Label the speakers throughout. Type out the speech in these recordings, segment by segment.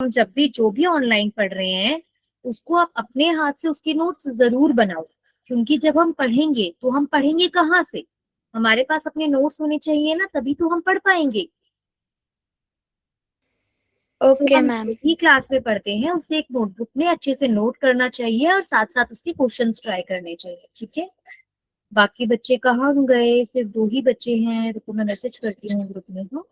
Speaker 1: हम जब भी जो भी ऑनलाइन पढ़ रहे हैं उसको आप अपने हाथ से उसके नोट्स जरूर बनाओ, क्योंकि जब हम पढ़ेंगे तो हम पढ़ेंगे कहाँ से? हमारे पास अपने नोट्स होने चाहिए ना, तभी तो हम पढ़ पाएंगे। तो
Speaker 2: ओके
Speaker 1: हम
Speaker 2: मैम।
Speaker 1: जो भी क्लास में पढ़ते हैं उसे एक नोटबुक में अच्छे से नोट करना चाहिए और साथ साथ उसके क्वेश्चंस ट्राई करने चाहिए, ठीक है? बाकी बच्चे कहाँ गए? सिर्फ 2 ही बच्चे हैं, रुको मैं मैसेज करती हूँ ग्रुप में। हाँ,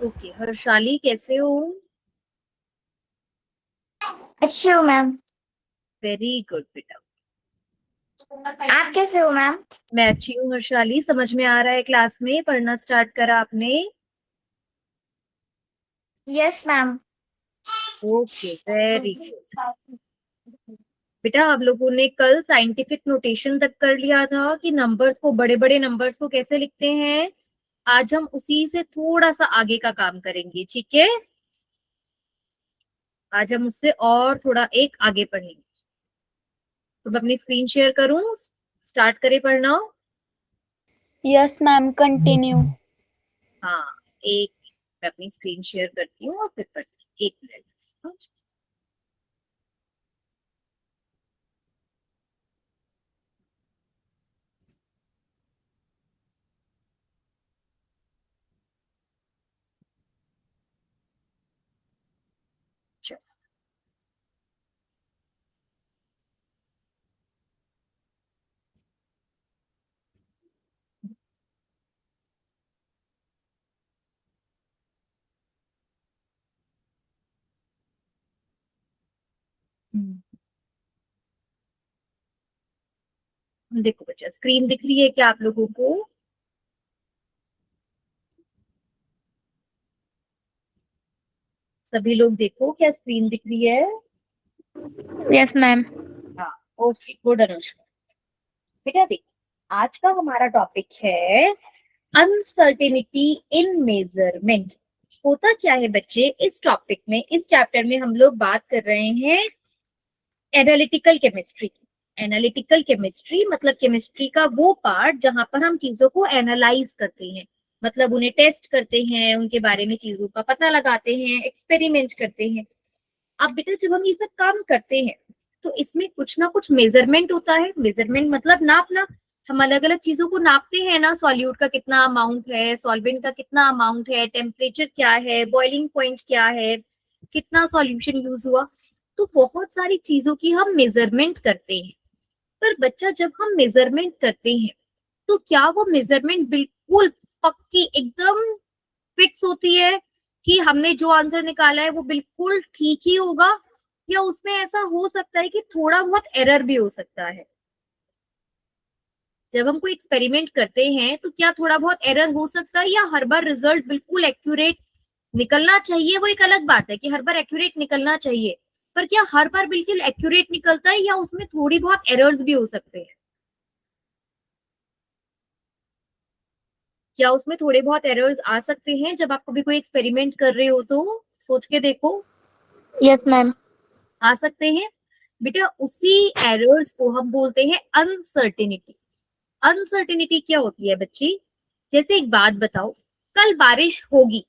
Speaker 1: ओके। हर्षाली कैसे हो?
Speaker 2: अच्छी हूँ मैम।
Speaker 1: वेरी गुड बेटा।
Speaker 2: आप कैसे हो मैम?
Speaker 1: मैं अच्छी हूँ हर्षाली। समझ में आ रहा है? क्लास में पढ़ना स्टार्ट करा आपने?
Speaker 2: Yes ma'am.
Speaker 1: Okay, very good. बेटा आप लोगों ने कल साइंटिफिक नोटेशन तक कर लिया था कि नंबर्स को, बड़े बड़े नंबर्स को कैसे लिखते हैं। आज हम उसी से थोड़ा सा आगे का काम करेंगे, ठीक है? आज हम उससे और थोड़ा एक आगे पढ़ेंगे। तो मैं अपनी स्क्रीन शेयर करूं, स्टार्ट करें पढ़ना?
Speaker 2: Yes ma'am, continue.
Speaker 1: हाँ, एक, मैं अपनी स्क्रीन शेयर करती हूँ और फिर पढ़ती हूँ। 1 मिनट। चलो। देखो बच्चा, स्क्रीन दिख रही है क्या आप लोगों को? सभी लोग देखो, क्या स्क्रीन दिख रही है?
Speaker 2: Yes ma'am.
Speaker 1: हाँ, ओके, गुड अनुष्का। बेटा देख, आज का हमारा टॉपिक है अनसर्टेनिटी इन मेजरमेंट। होता क्या है बच्चे, इस टॉपिक में, इस चैप्टर में हम लोग बात कर रहे हैं एनालिटिकल केमिस्ट्री। एनालिटिकल केमिस्ट्री मतलब केमिस्ट्री का वो पार्ट जहां पर हम चीजों को एनालाइज करते हैं, मतलब उन्हें टेस्ट करते हैं, उनके बारे में चीजों का पता लगाते हैं, एक्सपेरिमेंट करते हैं। अब बेटा जब हम ये सब काम करते हैं तो इसमें कुछ ना कुछ मेजरमेंट होता है। मेजरमेंट मतलब नापना। हम अलग अलग चीजों को नापते हैं ना, सॉल्यूट का कितना अमाउंट है, सॉल्वेंट का कितना अमाउंट है, टेम्परेचर क्या है, बॉइलिंग पॉइंट क्या है, कितना सॉल्यूशन यूज हुआ। तो बहुत सारी चीजों की हम मेजरमेंट करते हैं। पर बच्चा जब हम मेजरमेंट करते हैं तो क्या वो मेजरमेंट बिल्कुल पक्की एकदम फिक्स होती है कि हमने जो आंसर निकाला है वो बिल्कुल ठीक ही होगा, या उसमें ऐसा हो सकता है कि थोड़ा बहुत एरर भी हो सकता है? जब हम कोई एक्सपेरिमेंट करते हैं तो क्या थोड़ा बहुत एरर हो सकता है, या हर बार रिजल्ट बिल्कुल एक्यूरेट निकलना चाहिए? वो एक अलग बात है कि हर बार एक्यूरेट निकलना चाहिए, पर क्या हर बार बिल्कुल एक्यूरेट निकलता है, या उसमें थोड़ी बहुत एरर्स भी हो सकते हैं? क्या उसमें थोड़े बहुत एरर्स आ सकते हैं जब आप कभी कोई एक्सपेरिमेंट कर रहे हो? तो सोच के देखो।
Speaker 2: Yes ma'am.
Speaker 1: आ सकते हैं। बेटा उसी एरर्स को हम बोलते हैं अनसर्टेनिटी। अनसर्टेनिटी क्या होती है बच्ची? जैसे एक बात बताओ, कल बारिश होगी,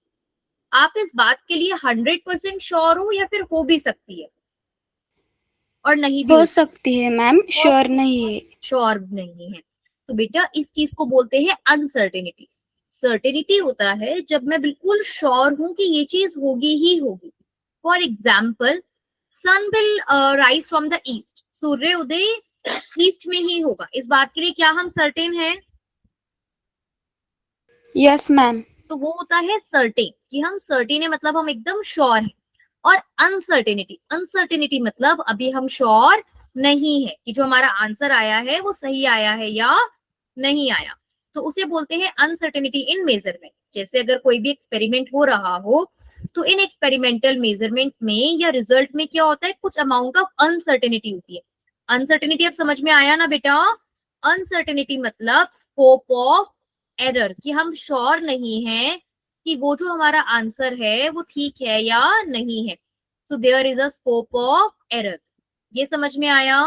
Speaker 1: आप इस बात के लिए 100% श्योर हो, या फिर हो भी सकती है और नहीं भी
Speaker 2: हो
Speaker 1: हो सकती?
Speaker 2: सकती है मैम, श्योर नहीं है।
Speaker 1: श्योर नहीं है। तो बेटा इस चीज को बोलते हैं अनसर्टेनिटी। सर्टेनिटी होता है जब मैं बिल्कुल श्योर हूं कि ये चीज होगी ही होगी। For example, sun will rise from the east. सूर्य उदय ईस्ट में ही होगा। इस बात के लिए क्या हम सर्टेन हैं?
Speaker 2: Yes ma'am.
Speaker 1: तो वो होता है सर्टेन, कि हम सर्टेन है मतलब हम एकदम श्योर हैं। और अनसर्टेनिटी, अनसर्टेनिटी मतलब अभी हम श्योर नहीं है कि जो हमारा आंसर आया है वो सही आया है या नहीं आया, तो उसे बोलते हैं अनसर्टेनिटी इन मेजरमेंट। जैसे अगर कोई भी एक्सपेरिमेंट हो रहा हो तो इन एक्सपेरिमेंटल मेजरमेंट में या रिजल्ट में क्या होता है, कुछ अमाउंट ऑफ अनसर्टेनिटी होती है। अनसर्टेनिटी अब समझ में आया ना बेटा? अनसर्टेनिटी मतलब स्कोप ऑफ एरर, कि हम श्योर नहीं है कि वो जो हमारा आंसर है वो ठीक है या नहीं है। So there is a scope of error. ये समझ में आया?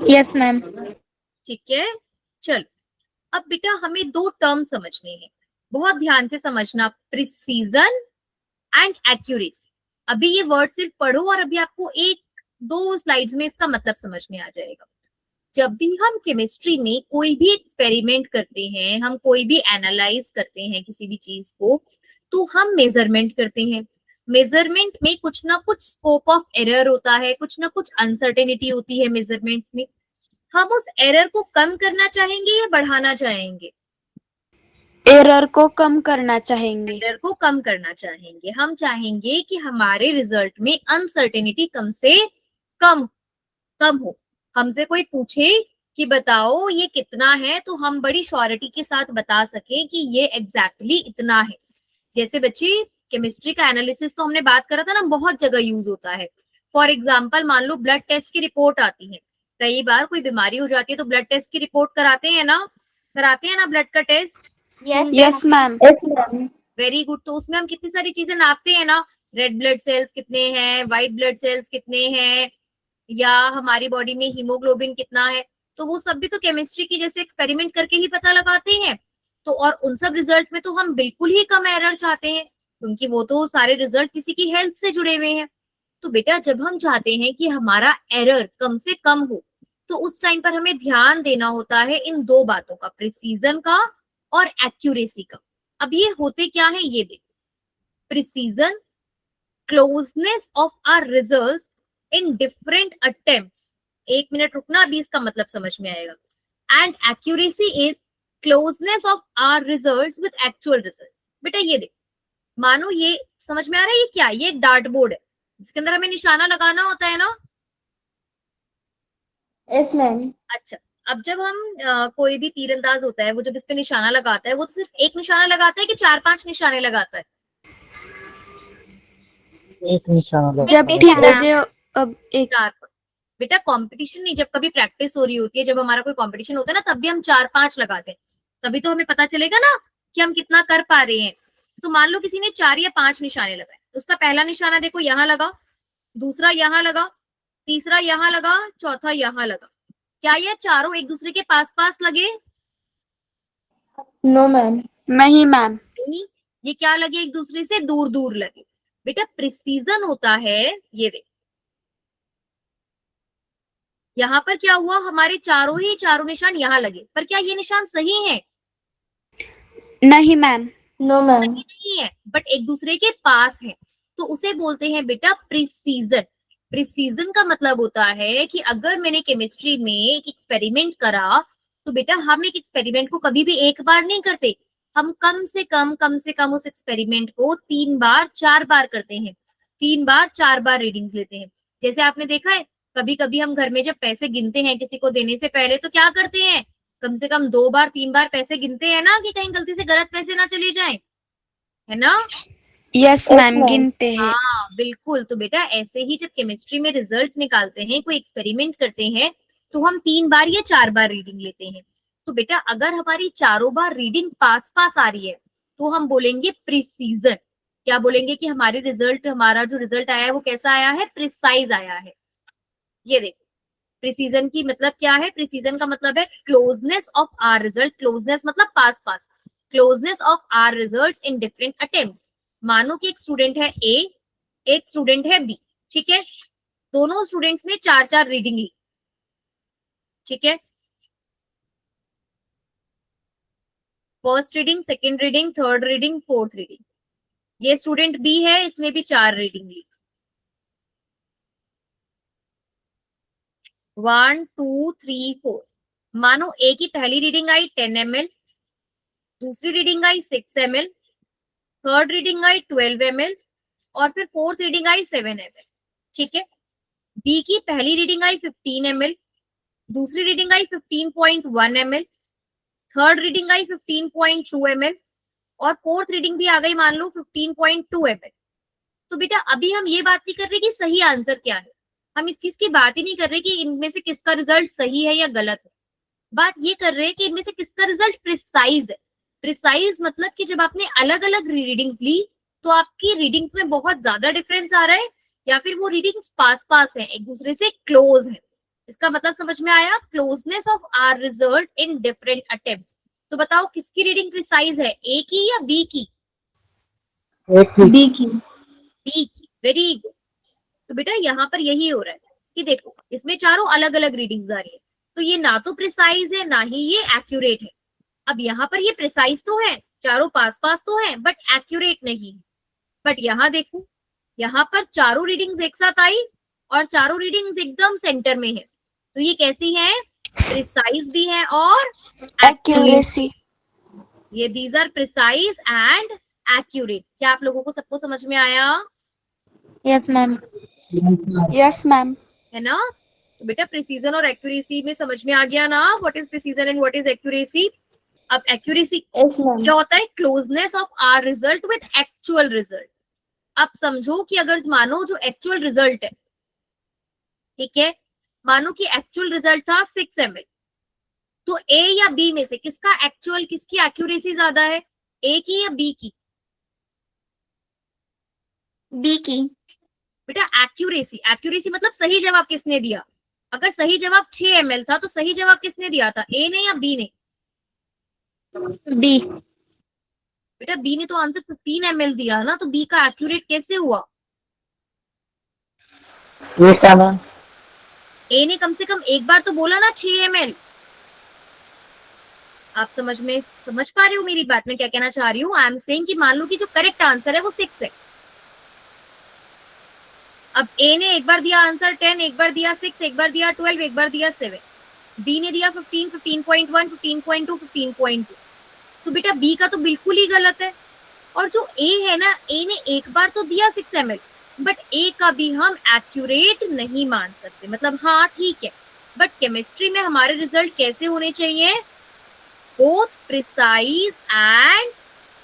Speaker 2: Yes ma'am.
Speaker 1: ठीक है, चलो। अब बेटा हमें दो टर्म समझने हैं, बहुत ध्यान से समझना, प्रिसीजन एंड एक्यूरेसी। अभी ये वर्ड सिर्फ पढ़ो और अभी आपको एक दो स्लाइड्स में इसका मतलब समझ में आ जाएगा। जब भी हम केमिस्ट्री में कोई भी एक्सपेरिमेंट करते हैं, हम कोई भी एनालाइज करते हैं किसी भी चीज को, तो हम मेजरमेंट करते हैं। मेजरमेंट में कुछ ना कुछ स्कोप ऑफ एरर होता है, कुछ ना कुछ अनसर्टेनिटी होती है मेजरमेंट में। हम उस एरर को कम करना चाहेंगे या बढ़ाना चाहेंगे?
Speaker 2: एरर को कम करना चाहेंगे।
Speaker 1: एरर को कम करना चाहेंगे। हम चाहेंगे कि हमारे रिजल्ट में अनसर्टेनिटी कम से कम कम हो। हमसे कोई पूछे कि बताओ ये कितना है, तो हम बड़ी श्योरिटी के साथ बता सके कि ये एग्जैक्टली इतना है। जैसे बच्चे, केमिस्ट्री का एनालिसिस तो हमने बात करा था ना, बहुत जगह यूज होता है। फॉर एग्जाम्पल मान लो ब्लड टेस्ट की रिपोर्ट आती है, कई बार कोई बीमारी हो जाती है तो ब्लड टेस्ट की रिपोर्ट कराते हैं ना ब्लड का test.
Speaker 2: Yes ma'am.
Speaker 1: Very good. तो उसमें हम कितनी सारी चीजें नापते हैं ना, रेड ब्लड सेल्स कितने हैं, व्हाइट ब्लड सेल्स कितने हैं, या हमारी बॉडी में हीमोग्लोबिन कितना है। तो वो सब भी तो केमिस्ट्री की जैसे एक्सपेरिमेंट करके ही पता लगाते हैं। तो और उन सब रिजल्ट में तो हम बिल्कुल ही कम एरर चाहते हैं, क्योंकि वो तो सारे रिजल्ट किसी की हेल्थ से जुड़े हुए हैं। तो बेटा जब हम चाहते हैं कि हमारा एरर कम से कम हो, तो उस टाइम पर हमें ध्यान देना होता है इन दो बातों का, प्रिसीजन का और एक्यूरेसी का। अब ये होते क्या है ये देखो। Precision, closeness of our results in different attempts. एक मिनट रुकना, अभी इसका मतलब समझ में आएगा। And accuracy is closeness of our results with actual result. बेटा ये देख, मानो ये समझ में आ रहा है, ये क्या, ये एक डार्ट बोर्ड है जिसके अंदर हमें निशाना लगाना होता है ना।
Speaker 2: Yes ma'am.
Speaker 1: अच्छा, अब जब हम कोई भी तीरंदाज होता है, वो जब इस पे निशाना लगाता है, वो तो सिर्फ एक निशाना लगाता है कि चार पांच निशाने लगाता है?
Speaker 3: एक निशाना
Speaker 2: जब
Speaker 3: लगाता
Speaker 2: ठीक
Speaker 3: है।
Speaker 2: लगे अब एक।
Speaker 1: चार। बेटा कंपटीशन नहीं, जब कभी प्रैक्टिस हो रही होती है, जब हमारा कोई कंपटीशन होता है ना, तब भी हम चार पांच लगाते हैं, तभी तो हमें पता चलेगा ना कि हम कितना कर पा रहे हैं। तो मान लो किसी ने चार या पांच निशाने लगाए, तो उसका पहला निशाना देखो यहाँ लगा, दूसरा यहाँ लगा, तीसरा यहाँ लगा, चौथा यहाँ लगा। क्या ये चारों एक दूसरे के पास पास लगे?
Speaker 2: No ma'am. नहीं मैम।
Speaker 1: नहीं, ये क्या लगे, एक दूसरे से दूर दूर लगे। बेटा प्रिसीजन होता है, ये देख यहाँ पर क्या हुआ, हमारे चारों निशान यहाँ लगे, पर क्या ये निशान सही है?
Speaker 2: नहीं मैम। No ma'am.
Speaker 1: सही नहीं है, बट एक दूसरे के पास है, तो उसे बोलते हैं बेटा प्रिसीजन। प्रिसीजन का मतलब होता है कि अगर मैंने केमिस्ट्री में एक एक्सपेरिमेंट करा, तो बेटा हम एक एक्सपेरिमेंट को कभी भी एक बार नहीं करते, हम कम से कम उस एक्सपेरिमेंट को 3 बार 4 बार करते हैं, 3 बार 4 बार रीडिंग्स लेते हैं। जैसे आपने देखा है, कभी कभी हम घर में जब पैसे गिनते हैं किसी को देने से पहले, तो क्या करते हैं, कम से कम 2 बार 3 बार पैसे गिनते हैं ना, कि कहीं गलती से गलत पैसे ना चले जाएं, है ना?
Speaker 2: यस मैम, गिनते हैं।
Speaker 1: हाँ बिल्कुल। तो बेटा ऐसे ही जब केमिस्ट्री में रिजल्ट निकालते हैं, कोई एक्सपेरिमेंट करते हैं, तो हम 3 बार या 4 बार रीडिंग लेते हैं। तो बेटा अगर हमारी चारों बार रीडिंग पास पास आ रही है, तो हम बोलेंगे प्रिसीजन। क्या बोलेंगे कि हमारा जो रिजल्ट आया है वो कैसा आया है, प्रिसाइज आया है। ये देखो, प्रिसीजन की मतलब क्या है, प्रिसीजन का मतलब है closeness of our result. Closeness मतलब पास पास, closeness of our results in different attempts. मानो कि एक स्टूडेंट है ए, एक स्टूडेंट है बी, ठीक है, दोनों स्टूडेंट्स ने 4 4 रीडिंग ली, ठीक है, first reading, second reading, third reading, fourth reading. ये स्टूडेंट बी है, इसने भी 4 रीडिंग ली। 1 2 3 4। मानो ए की पहली रीडिंग आई 10 ml, दूसरी reading I 6 ml, third reading I 12 ml और फिर फोर्थ रीडिंग आई 7 ml। ठीक है। बी की पहली रीडिंग आई 15 ml, दूसरी reading I 15.1 ml, third reading I 15.2 ml और फोर्थ रीडिंग भी आ गई मान लो 15.2 ml। तो बेटा अभी हम ये बात नहीं कर रहे कि सही आंसर क्या है, हम इस चीज की बात ही नहीं कर रहे कि इनमें से किसका रिजल्ट सही है या गलत है। बात ये कर रहे हैं कि इनमें से किसका रिजल्ट प्रिसाइज है। प्रिसाइज मतलब कि जब आपने अलग अलग रीडिंग्स ली तो आपकी रीडिंग्स में बहुत ज्यादा डिफरेंस आ रहा है या फिर वो रीडिंग्स पास पास है, एक दूसरे से क्लोज है। इसका मतलब समझ में आया, closeness of our result in different attempts. तो बताओ किसकी रीडिंग प्रिसाइज है, ए की या बी की?
Speaker 2: बी की।
Speaker 1: बी की, वेरी गुड। तो बेटा यहाँ पर यही हो रहा है कि देखो इसमें चारों अलग अलग रीडिंग्स आ रही है, तो ये ना तो प्रिसाइज है ना ही ये एक्यूरेट है। अब यहाँ पर ये प्रिसाइज तो है, चारों पास पास तो है, बट एक्यूरेट नहीं। बट यहाँ देखो, यहाँ पर चारों रीडिंग्स एक साथ आई और चारों रीडिंग्स एकदम सेंटर में है, तो ये कैसी है? प्रिसाइज भी है और एक्यूरेट।
Speaker 2: एक्यूरेसी।
Speaker 1: ये these are precise and accurate. क्या आप लोगों को सबको समझ में आया?
Speaker 2: Yes ma'am. Yes ma'am.
Speaker 1: है ना? तो बेटा प्रिसीजन और एक्यूरेसी में समझ में आ गया ना, what is precision and what is accuracy. अब एक्यूरेसी
Speaker 2: यस मैम।
Speaker 1: क्या होता है? Closeness of our result with actual result. अब समझो कि अगर मानो जो एक्चुअल रिजल्ट है, ठीक है, मानो कि एक्चुअल रिजल्ट था 6 ml, तो ए या बी में से किसका एक्चुअल, किसकी एक्यूरेसी ज्यादा है, ए की या बी की?
Speaker 2: बी की।
Speaker 1: बेटा एक्यूरेसी, एक्यूरेसी मतलब सही जवाब किसने दिया। अगर सही जवाब 6 ml था तो सही जवाब किसने दिया था, ए ने या बी ने?
Speaker 2: बी।
Speaker 1: बेटा बी ने तो आंसर 15 ml दिया ना, तो बी का एक्यूरेट कैसे हुआ?
Speaker 2: मैम।
Speaker 1: ए ने कम से कम एक बार तो बोला ना 6 ml। आप समझ पा रहे हो मेरी बात, में क्या कहना चाह रही हूँ? आई एम सेइंग कि मान लो कि जो करेक्ट आंसर है वो 6 है। अब ए ने एक बार दिया आंसर 10, एक बार दिया 6, एक बार दिया 12, एक बार दिया 7। बी ने दिया 15, 15.1, 15.2, 15.2। तो बेटा बी का तो बिल्कुल ही गलत है। और जो ए है ना, ए ने एक बार तो दिया 6 ml, बट ए का भी हम एक्यूरेट नहीं मान सकते। मतलब हाँ ठीक है, बट केमिस्ट्री में हमारे रिजल्ट कैसे होने चाहिए? Both precise and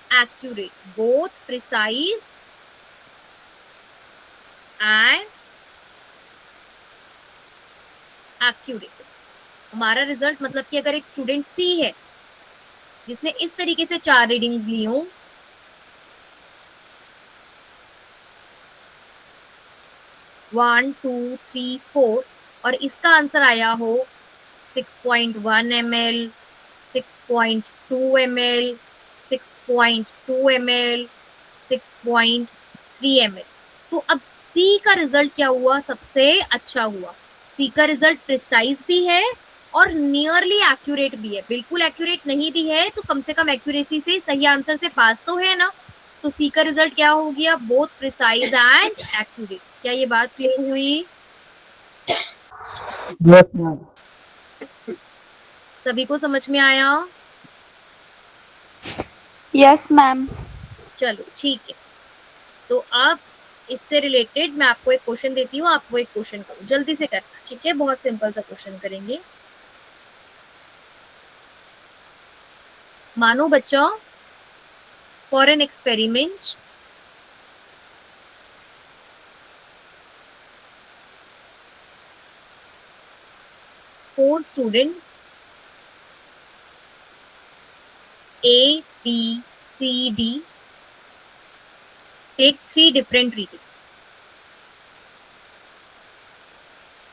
Speaker 1: accurate, both precise and accurate। हमारा रिजल्ट मतलब कि अगर एक स्टूडेंट सी है जिसने इस तरीके से 4 रीडिंग्स ली हो, 1 2 3 4, और इसका आंसर आया हो 6.1 ml, 6.2 ml, 6.2 ml, 6.3 ml, तो अब सी का रिजल्ट क्या हुआ? सबसे अच्छा हुआ। सी का रिजल्ट प्रिसाइज भी है और नियरली एक्यूरेट भी है। बिल्कुल एक्यूरेट नहीं भी है तो कम से कम एक्यूरेसी से सही आंसर से पास तो है ना। तो सी का रिजल्ट क्या हो गया? Both precise and accurate. क्या ये बात क्लियर हुई? सभी को समझ में आया?
Speaker 2: Yes ma'am.
Speaker 1: चलो ठीक है। तो अब इससे रिलेटेड मैं आपको एक क्वेश्चन देती हूँ, आपको एक क्वेश्चन करो, जल्दी से करना, ठीक है? बहुत सिंपल सा क्वेश्चन करेंगे। मानो बच्चों, for an experiment, four students A, B, C, D take 3 different readings.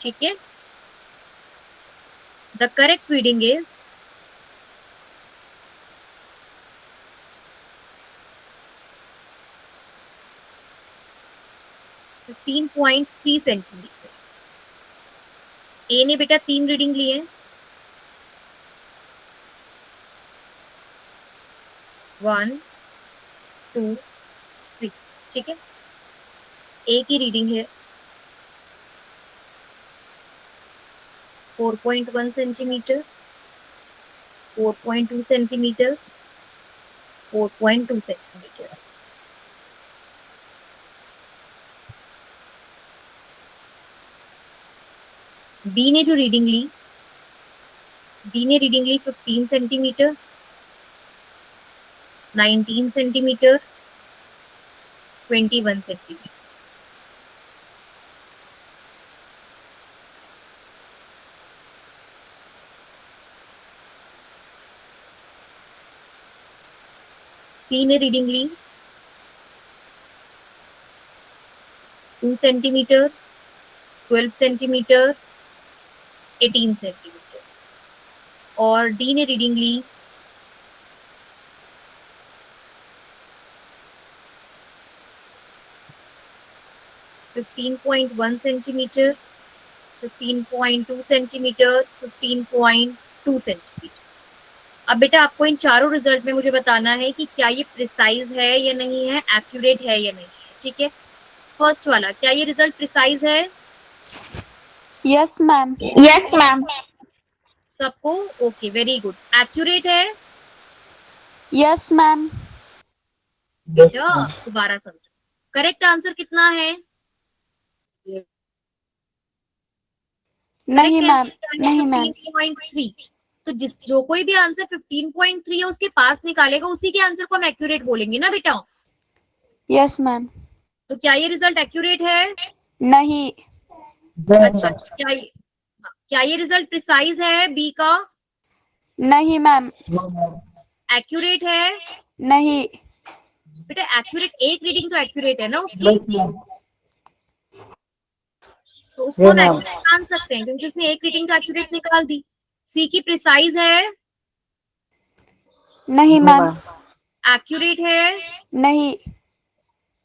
Speaker 1: ठीक है? The correct reading is 15.3 centimetre. ए ने बेटा 3 रीडिंग लिए हैं, 1 2 3, ठीक है? ए की रीडिंग है 4.1 सेंटीमीटर, 4.2 सेंटीमीटर, 4.2 सेंटीमीटर। बी ने जो रीडिंग ली, बी ने रीडिंग ली 15 सेंटीमीटर, 19 सेंटीमीटर, 21 सेंटीमीटर। सी ने रीडिंग ली 2 सेंटीमीटर, 12 सेंटीमीटर, 18 सेंटीमीटर। और डी ने रीडिंग ली 15.1 सेंटीमीटर, 15.2 सेंटीमीटर, 15.2 सेंटीमीटर। अब बेटा आपको इन चारों रिजल्ट में मुझे बताना है कि क्या ये प्रिसाइज है या नहीं है, एक्यूरेट है या नहीं है। ठीक है, फर्स्ट वाला, क्या ये रिजल्ट प्रिसाइज है?
Speaker 2: Yes ma'am.
Speaker 3: Yes ma'am.
Speaker 1: सबको ओके, वेरी गुड। एक्यूरेट है?
Speaker 2: Yes ma'am.
Speaker 1: बेटा दोबारा समझो, करेक्ट आंसर कितना है?
Speaker 2: नहीं
Speaker 1: करेक्ट
Speaker 2: मैम,
Speaker 1: आंसर क्या है?
Speaker 2: नहीं मैम।
Speaker 1: 15.3। तो जो कोई भी आंसर 15.3 है उसके पास निकालेगा, उसी के आंसर को हम एक्यूरेट बोलेंगे ना बेटा।
Speaker 2: Yes ma'am.
Speaker 1: तो क्या ये रिजल्ट एक्यूरेट है?
Speaker 2: नहीं।
Speaker 1: अच्छा, क्या ये रिजल्ट प्रिसाइज है बी का?
Speaker 2: नहीं मैम।
Speaker 1: एक्यूरेट है?
Speaker 2: नहीं।
Speaker 1: बेटा एक्यूरेट, एक रीडिंग तो एक्यूरेट है ना उसकी, तो उसको हम एक्यूरेट मान सकते हैं क्योंकि उसने एक रीडिंग तो एक्यूरेट निकाल दी। सी की प्रिसाइज है?
Speaker 2: नहीं मैम।
Speaker 1: एक्यूरेट है?
Speaker 2: नहीं।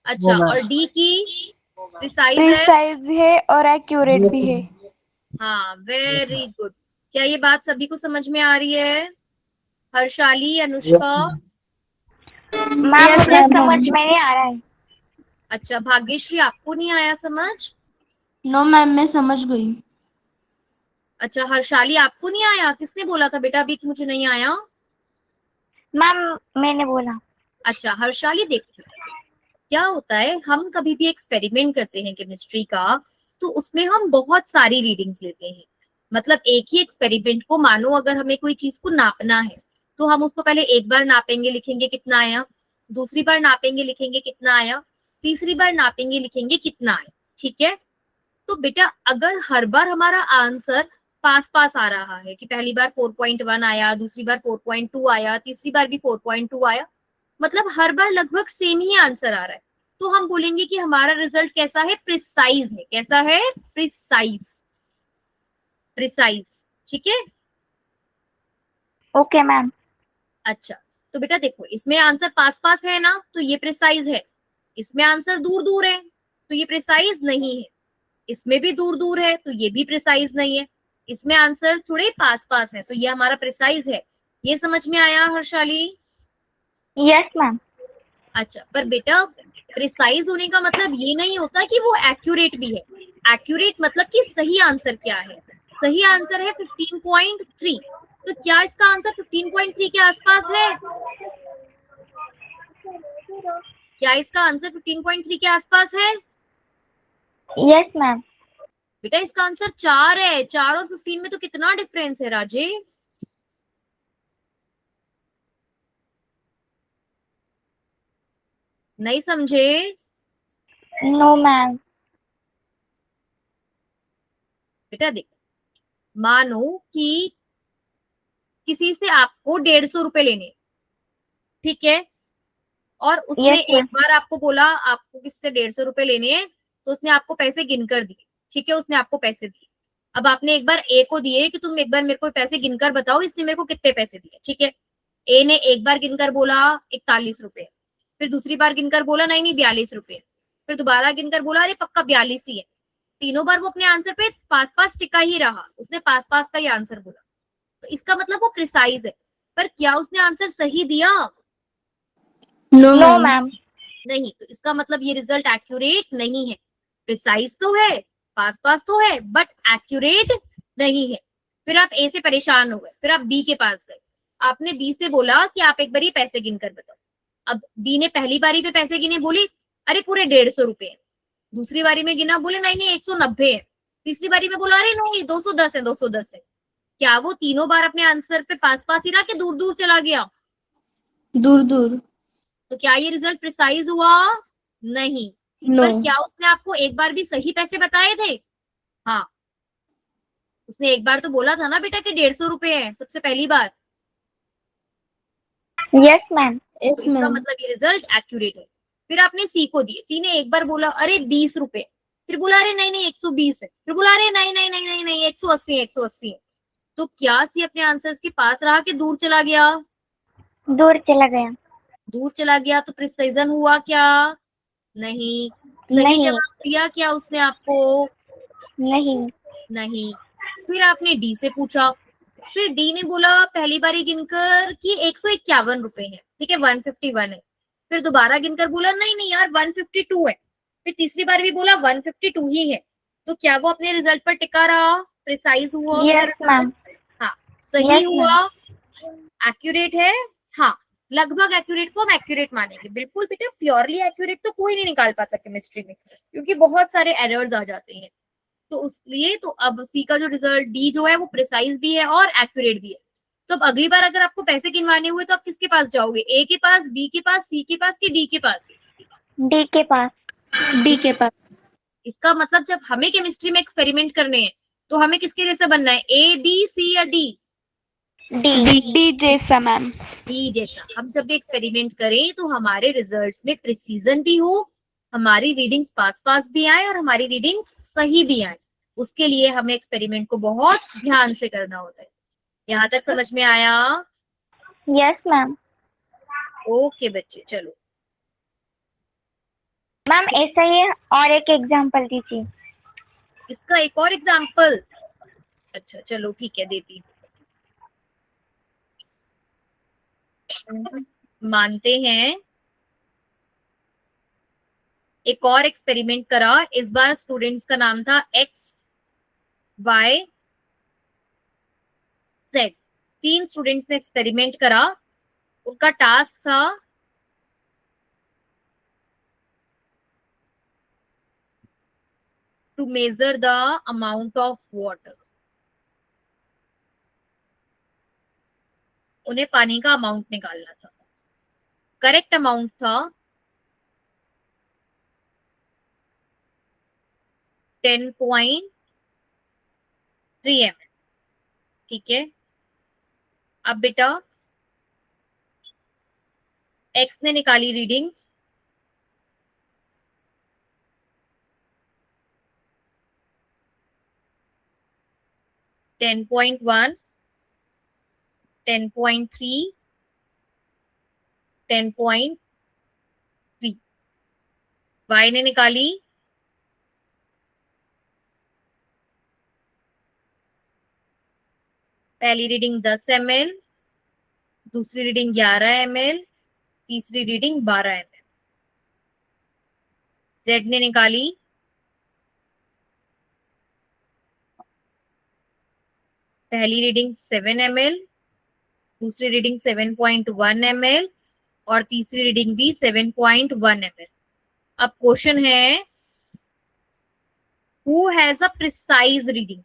Speaker 1: अच्छा, और डी की प्रिसाइज है?
Speaker 2: प्रिसाइज है और एक्यूरेट भी है।
Speaker 1: हाँ, वेरी गुड। क्या ये बात सभी को समझ में आ रही है? हर्षाली, अनुष्का?
Speaker 3: मैम मुझे समझ में नहीं आ रहा है।
Speaker 1: अच्छा, भाग्यश्री आपको नहीं आया समझ?
Speaker 4: नो मैम, मैं समझ गई।
Speaker 1: अच्छा, हर्षाली आपको नहीं आया? किसने बोला था बेटा अभी कि मुझे नहीं आया?
Speaker 3: मैम मैंने बोला।
Speaker 1: अच्छा हर्षाली, देखो क्या होता है, हम कभी भी एक्सपेरिमेंट करते हैं केमिस्ट्री का, तो उसमें हम बहुत सारी रीडिंग्स लेते हैं। मतलब एक ही एक्सपेरिमेंट को, मानो अगर हमें कोई चीज को नापना है तो हम उसको पहले एक बार नापेंगे, लिखेंगे कितना आया, दूसरी बार नापेंगे, लिखेंगे कितना आया, तीसरी बार नापेंगे, लिखेंगे कितना आया। ठीक है, तो बेटा अगर हर बार हमारा आंसर पास पास आ रहा है कि पहली बार 4.1 आया, दूसरी बार 4.2 आया, तीसरी बार भी 4.2 आया, मतलब हर बार लगभग सेम ही आंसर आ रहा है, तो हम बोलेंगे कि हमारा रिजल्ट कैसा है? प्रिसाइज है। कैसा है? प्रिसाइज। प्रिसाइज। ठीक है।
Speaker 3: Okay ma'am.
Speaker 1: अच्छा, तो बेटा देखो, इसमें आंसर पास पास है ना, तो ये प्रिसाइज है। इसमें आंसर दूर दूर है तो ये प्रिसाइज नहीं है। इसमें भी दूर दूर है तो ये भी प्रिसाइज नहीं है। इसमें आंसर्स थोड़े पास पास है तो ये हमारा प्रिसाइज है। ये समझ में आया हर्षाली?
Speaker 3: Yes ma'am.
Speaker 1: अच्छा, पर बेटा प्रिसाइज होने का मतलब ये नहीं होता कि वो एक्यूरेट भी है। एक्यूरेट मतलब कि सही आंसर क्या है? सही आंसर है 15.3। तो क्या इसका आंसर 15.3 के आसपास है? क्या इसका आंसर 15.3 के आसपास है?
Speaker 3: Yes ma'am.
Speaker 1: बेटा इसका आंसर 4 है। 4 और 15 में तो कितना डिफरेंस है राजे? नहीं समझे?
Speaker 3: No ma'am.
Speaker 1: बेटा देख, मानो कि किसी से आपको 150 रुपए लेने, ठीक है, और उसने
Speaker 3: यस
Speaker 1: एक
Speaker 3: मैम।
Speaker 1: बार आपको बोला आपको किसी से 150 रुपए लेने हैं, तो उसने आपको पैसे गिनकर दिए। ठीक है, उसने आपको पैसे दिए। अब आपने एक बार ए को दिए कि तुम एक बार मेरे को पैसे गिनकर बताओ, इसने मेरे को कितने पैसे दिए। ठीक है, ए ने एक बार गिनकर बोला 41 रुपए, फिर दूसरी बार गिनकर बोला नहीं नहीं 42 रुपए, फिर दोबारा गिनकर बोला अरे पक्का 42 ही है। तीनों बार वो अपने आंसर पे पास पास टिका ही रहा, उसने पास पास का ही आंसर बोला, तो इसका मतलब वो प्रिसाइज है। पर क्या उसने आंसर सही दिया?
Speaker 4: No
Speaker 3: no
Speaker 4: ma'am.
Speaker 3: मैम।
Speaker 1: नहीं, तो इसका मतलब ये रिजल्ट एक्यूरेट नहीं है। प्रिसाइज तो है, पास पास तो है, बट एक्यूरेट नहीं है। फिर आप ए से परेशान हो गए, फिर आप बी के पास गए, आपने बी से बोला कि आप एक बार ये पैसे गिन कर बताओ। अब बी ने पहली बारी पे पैसे गिने, बोली अरे पूरे 150 रुपए हैं। दूसरी बारी में गिना, बोले नहीं नहीं 190 है। तीसरी बारी में बोला अरे नहीं 210 है, 210 है। क्या वो तीनों बार अपने आंसर पे पास पास ही रहा कि दूर दूर चला गया?
Speaker 4: दूर दूर।
Speaker 1: तो क्या ये रिजल्ट प्रिसाइज हुआ? नहीं।
Speaker 4: नो।
Speaker 1: पर क्या उसने आपको एक बार भी सही पैसे बताए थे? हाँ, उसने एक बार तो बोला था ना बेटा कि 150 रुपए है सबसे पहली बार।
Speaker 3: Yes ma'am.
Speaker 4: यस
Speaker 1: इसका
Speaker 4: मैम।
Speaker 1: मतलब ये रिजल्ट एक्यूरेट है। फिर आपने सी को दिए, सी ने एक बार बोला अरे 20 रुपए, फिर बोला अरे नहीं नहीं 120 है, फिर बोला अरे नहीं नहीं नहीं नहीं नहीं 180 है, 180 है। तो क्या सी अपने आंसर्स के पास रहा कि दूर चला गया?
Speaker 3: दूर चला गया।
Speaker 1: दूर चला गया। तो प्रिसाइजन हुआ क्या? नहीं। सही
Speaker 3: नहीं।
Speaker 1: जवाब दिया क्या उसने आपको?
Speaker 3: नहीं।
Speaker 1: नहीं। फिर आपने डी से पूछा, फिर डी ने बोला पहली बारी गिनकर कि 151 रुपए है, ठीक है 151 है। फिर दोबारा गिनकर बोला नहीं नहीं यार 152 है। फिर तीसरी बार भी बोला 152 ही है। तो क्या वो अपने रिजल्ट पर टिका रहा? प्रिसाइज हुआ उसका
Speaker 3: यस
Speaker 1: रिजल्ट?
Speaker 3: मैम।
Speaker 1: हाँ। सही
Speaker 3: Yes,
Speaker 1: हुआ? एक्यूरेट है? हाँ, लगभग एक्यूरेट को हम एक्यूरेट मानेंगे। बिल्कुल बेटा प्योरली एक्यूरेट तो कोई नहीं निकाल पाता केमिस्ट्री में, क्योंकि बहुत सारे एरर्स आ जाते हैं। तो इसलिए तो अब सी का जो रिजल्ट डी जो है वो प्रिसाइज भी है और एक्यूरेट भी है। तो अब अगली बार अगर आपको पैसे गिनवाने हुए तो आप किसके पास जाओगे? ए के पास, बी के पास, सी के पास कि डी के पास?
Speaker 3: डी के पास।
Speaker 4: डी के पास।
Speaker 1: इसका मतलब जब हमें केमिस्ट्री में एक्सपेरिमेंट करने हैं तो हमें किसके जैसा बनना है? ए बी सी या डी?
Speaker 3: डी।
Speaker 2: डी जैसा मैम।
Speaker 1: डी जैसा। हम जब भी एक्सपेरिमेंट करें तो हमारे रिजल्ट्स में प्रिसीजन भी हो, हमारी रीडिंग्स पास पास भी आए और हमारी रीडिंग्स सही भी आए। उसके लिए हमें एक्सपेरिमेंट को बहुत ध्यान से करना होता है। यहाँ तक समझ में आया?
Speaker 3: Yes ma'am.
Speaker 1: ओके बच्चे, चलो।
Speaker 3: मैम ऐसा ही है, और एक एग्जांपल दीजिए।
Speaker 1: इसका एक और एग्जाम्पल? अच्छा चलो ठीक है, देती हूँ। मानते हैं एक और एक्सपेरिमेंट करा। इस बार स्टूडेंट्स का नाम था एक्स वाई जेड। 3 स्टूडेंट्स ने एक्सपेरिमेंट करा। उनका टास्क था to measure the amount of water. उन्हें पानी का अमाउंट निकालना था। करेक्ट अमाउंट था 10.3 ml। ठीक है। अब बेटा एक्स ने निकाली रीडिंग्स, टेन पॉइंट 10.3, 10.3। वाई ने निकाली पहली रीडिंग 10 ml, दूसरी रीडिंग 11 ml, तीसरी रीडिंग 12 ml। जेड ने निकाली पहली रीडिंग 7 ml, दूसरी रीडिंग 7.1 ml और तीसरी रीडिंग भी 7.1 ml। अब क्वेश्चन है who has a precise reading?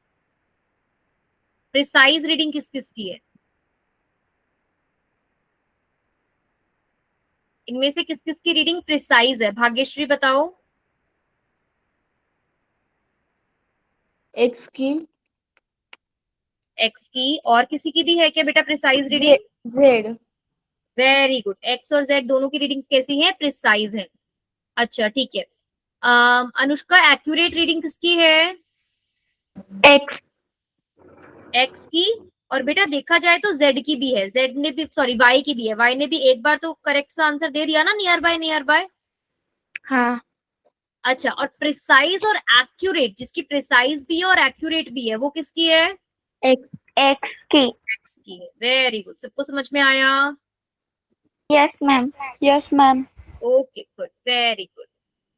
Speaker 1: Precise reading किस किस की है? इनमें से किस किस की रीडिंग प्रिसाइज है? भाग्यश्री बताओ।
Speaker 4: एक्स की।
Speaker 1: एक्स की, और किसी की भी है क्या बेटा precise reading?
Speaker 4: Z.
Speaker 1: Very good. X और जेड दोनों की रीडिंग्स कैसी हैं? प्रिसाइज है। अच्छा ठीक है। अनुष्का एक्यूरेट रीडिंग किसकी है?
Speaker 3: एक्स।
Speaker 1: एक्स की। और बेटा देखा जाए तो जेड की भी है, जेड ने भी, सॉरी वाई की भी है। वाई ने भी एक बार तो करेक्ट आंसर दे दिया ना, नियर बाय नियर बाय।
Speaker 3: हाँ।
Speaker 1: अच्छा, और प्रिसाइज और एक्यूरेट, जिसकी प्रिसाइज भी है और एक्यूरेट भी है, वो किसकी है?
Speaker 3: एक्स। एक्स की।
Speaker 1: एक्स की है। Very good. सबको समझ में आया?
Speaker 3: Yes ma'am.
Speaker 2: Yes ma'am.
Speaker 1: Okay good, very good.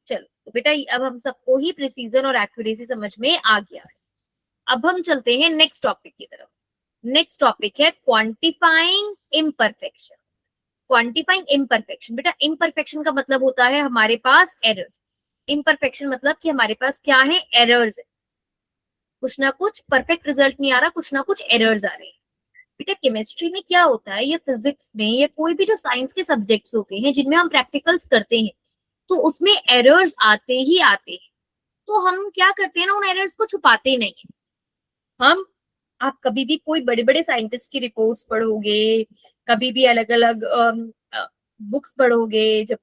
Speaker 1: चलो तो बेटा अब हम सबको ही प्रिसीजन और एक्यूरेसी समझ में आ गया है। अब हम चलते हैं नेक्स्ट टॉपिक की तरफ। नेक्स्ट टॉपिक है क्वांटिफाइंग इम्परफेक्शन। क्वांटिफाइंग इम्परफेक्शन, बेटा इम्परफेक्शन का मतलब होता है हमारे पास एरर्स। इम्परफेक्शन मतलब कि हमारे पास क्या है, एरर्स है, कुछ ना कुछ परफेक्ट रिजल्ट नहीं आ रहा, कुछ ना कुछ एरर्स आ रहे हैं। बेटा केमिस्ट्री में क्या होता है, या फिजिक्स में, या कोई भी जो साइंस के सब्जेक्ट्स होते हैं जिनमें हम प्रैक्टिकल्स करते हैं, तो उसमें एरर्स आते ही आते हैं। तो हम क्या करते हैं ना, उन एरर्स को छुपाते नहीं है हम। आप कभी भी कोई बड़े बड़े साइंटिस्ट की रिपोर्ट्स पढ़ोगे, कभी भी अलग अलग बुक्स पढ़ोगे, जब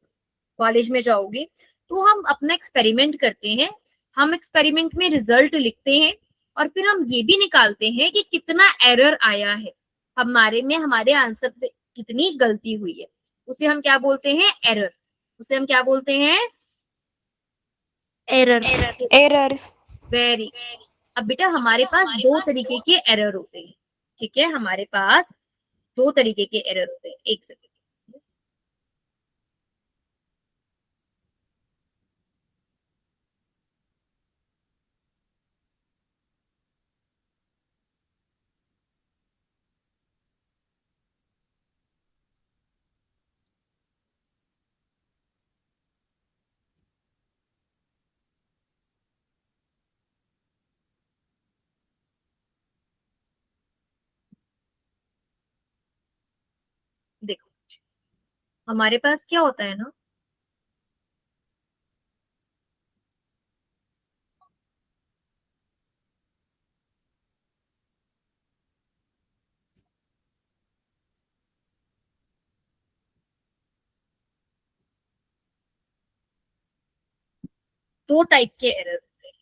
Speaker 1: कॉलेज में जाओगे, तो हम अपना एक्सपेरिमेंट करते हैं, हम एक्सपेरिमेंट में रिजल्ट लिखते हैं, और फिर हम ये भी निकालते हैं कि कितना एरर आया है हमारे में, हमारे आंसर पे कितनी गलती हुई है। उसे हम क्या बोलते हैं, एरर। उसे हम क्या बोलते हैं,
Speaker 4: एरर।
Speaker 2: एरर्स।
Speaker 1: वेरी। अब बेटा हमारे पास दो तरीके के एरर होते हैं, ठीक है, हमारे पास दो तरीके के एरर होते हैं। एक सेकेंड, देखो हमारे पास क्या होता है ना, दो टाइप के एरर होते हैं।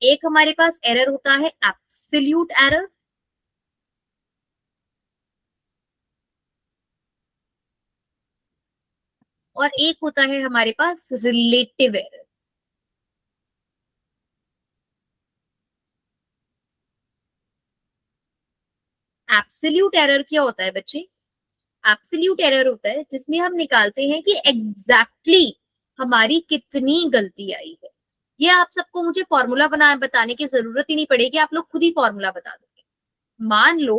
Speaker 1: एक हमारे पास एरर होता है एब्सोल्यूट एरर, और एक होता है हमारे पास रिलेटिव एरर। एब्सोल्यूट एरर क्या होता है बच्चे, एब्सोल्यूट एरर होता है जिसमें हम निकालते हैं कि एग्जैक्टली हमारी कितनी गलती आई है। ये आप सबको मुझे फॉर्मूला बताने की जरूरत ही नहीं पड़ेगी, आप लोग खुद ही फॉर्मूला बता दोगे। मान लो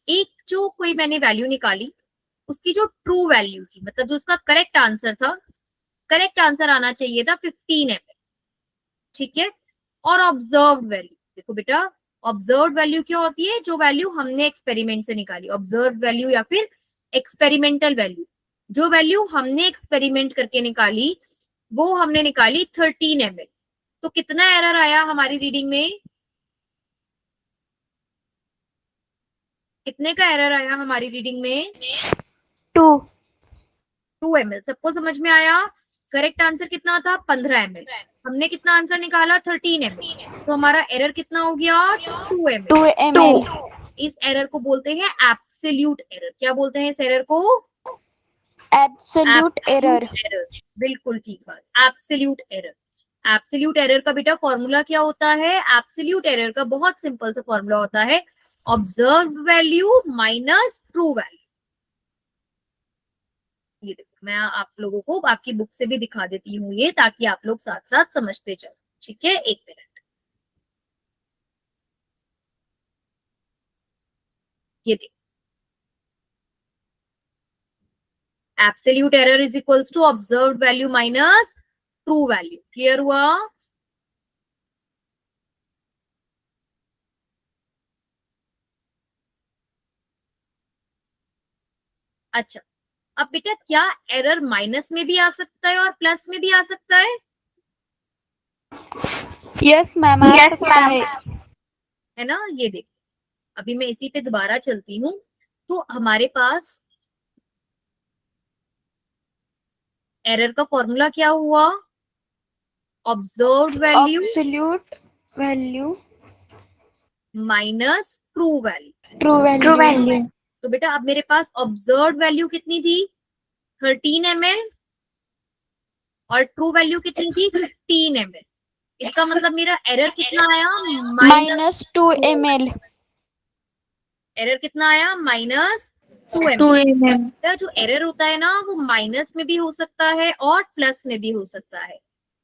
Speaker 1: एक जो कोई मैंने वैल्यू निकाली, उसकी जो ट्रू वैल्यू थी, मतलब जो उसका करेक्ट आंसर था, करेक्ट आंसर आना चाहिए था 15 ml, ठीक है। और ऑब्जर्व वैल्यू, देखो बेटा ऑब्जर्व वैल्यू क्या होती है, जो वैल्यू हमने एक्सपेरिमेंट से निकाली, ऑब्जर्व वैल्यू या फिर एक्सपेरिमेंटल वैल्यू। जो वैल्यू हमने एक्सपेरिमेंट करके निकाली, वो हमने निकाली 13 ml। तो कितना एरर आया हमारी रीडिंग में, कितने का एरर आया हमारी रीडिंग में,
Speaker 2: 2।
Speaker 1: 2 ml। सबको समझ में आया, करेक्ट आंसर कितना था, 15 ml। हमने कितना आंसर निकाला, 13 ml। तो हमारा एरर कितना हो गया, 2 ml।
Speaker 2: 2 ml।
Speaker 1: इस एरर को बोलते हैं एब्सोल्यूट एरर। क्या बोलते हैं इस एरर को,
Speaker 2: एब्सोल्यूट एरर।
Speaker 1: एरर। बिल्कुल ठीक बात, एब्सोल्यूट एरर। एब्सोल्यूट एरर का बेटा फॉर्मूला क्या होता है, एब्सोल्यूट एरर का बहुत सिंपल सा फॉर्मूला होता है, observe value minus true value. ये देखो मैं आप लोगों को आपकी बुक से भी दिखा देती हूँ ये, ताकि आप लोग साथ साथ समझते चलो, ठीक है। एक मिनट, ये देखो, absolute error is equals to observed value minus true value. Clear हुआ, अच्छा। अब बेटा क्या एरर माइनस में भी आ सकता है और प्लस में भी आ सकता
Speaker 2: यस मैम, आ सकता
Speaker 1: है ना। ये देखो अभी मैं इसी पे दोबारा चलती हूँ, तो हमारे पास एरर का फॉर्मूला क्या हुआ, observed value
Speaker 2: absolute value
Speaker 1: minus true value.
Speaker 2: True
Speaker 3: true
Speaker 2: value.
Speaker 3: Value.
Speaker 1: तो बेटा अब मेरे पास ऑब्जर्व्ड वैल्यू कितनी थी, 13 ml, और ट्रू वैल्यू कितनी थी, 15 ml। इसका मतलब मेरा एरर कितना आया, माइनस
Speaker 2: -2 ml।
Speaker 1: एरर कितना आया, -2
Speaker 4: 2
Speaker 1: ml।
Speaker 4: mm।
Speaker 1: जो एरर होता है ना, वो माइनस में भी हो सकता है और प्लस में भी हो सकता है।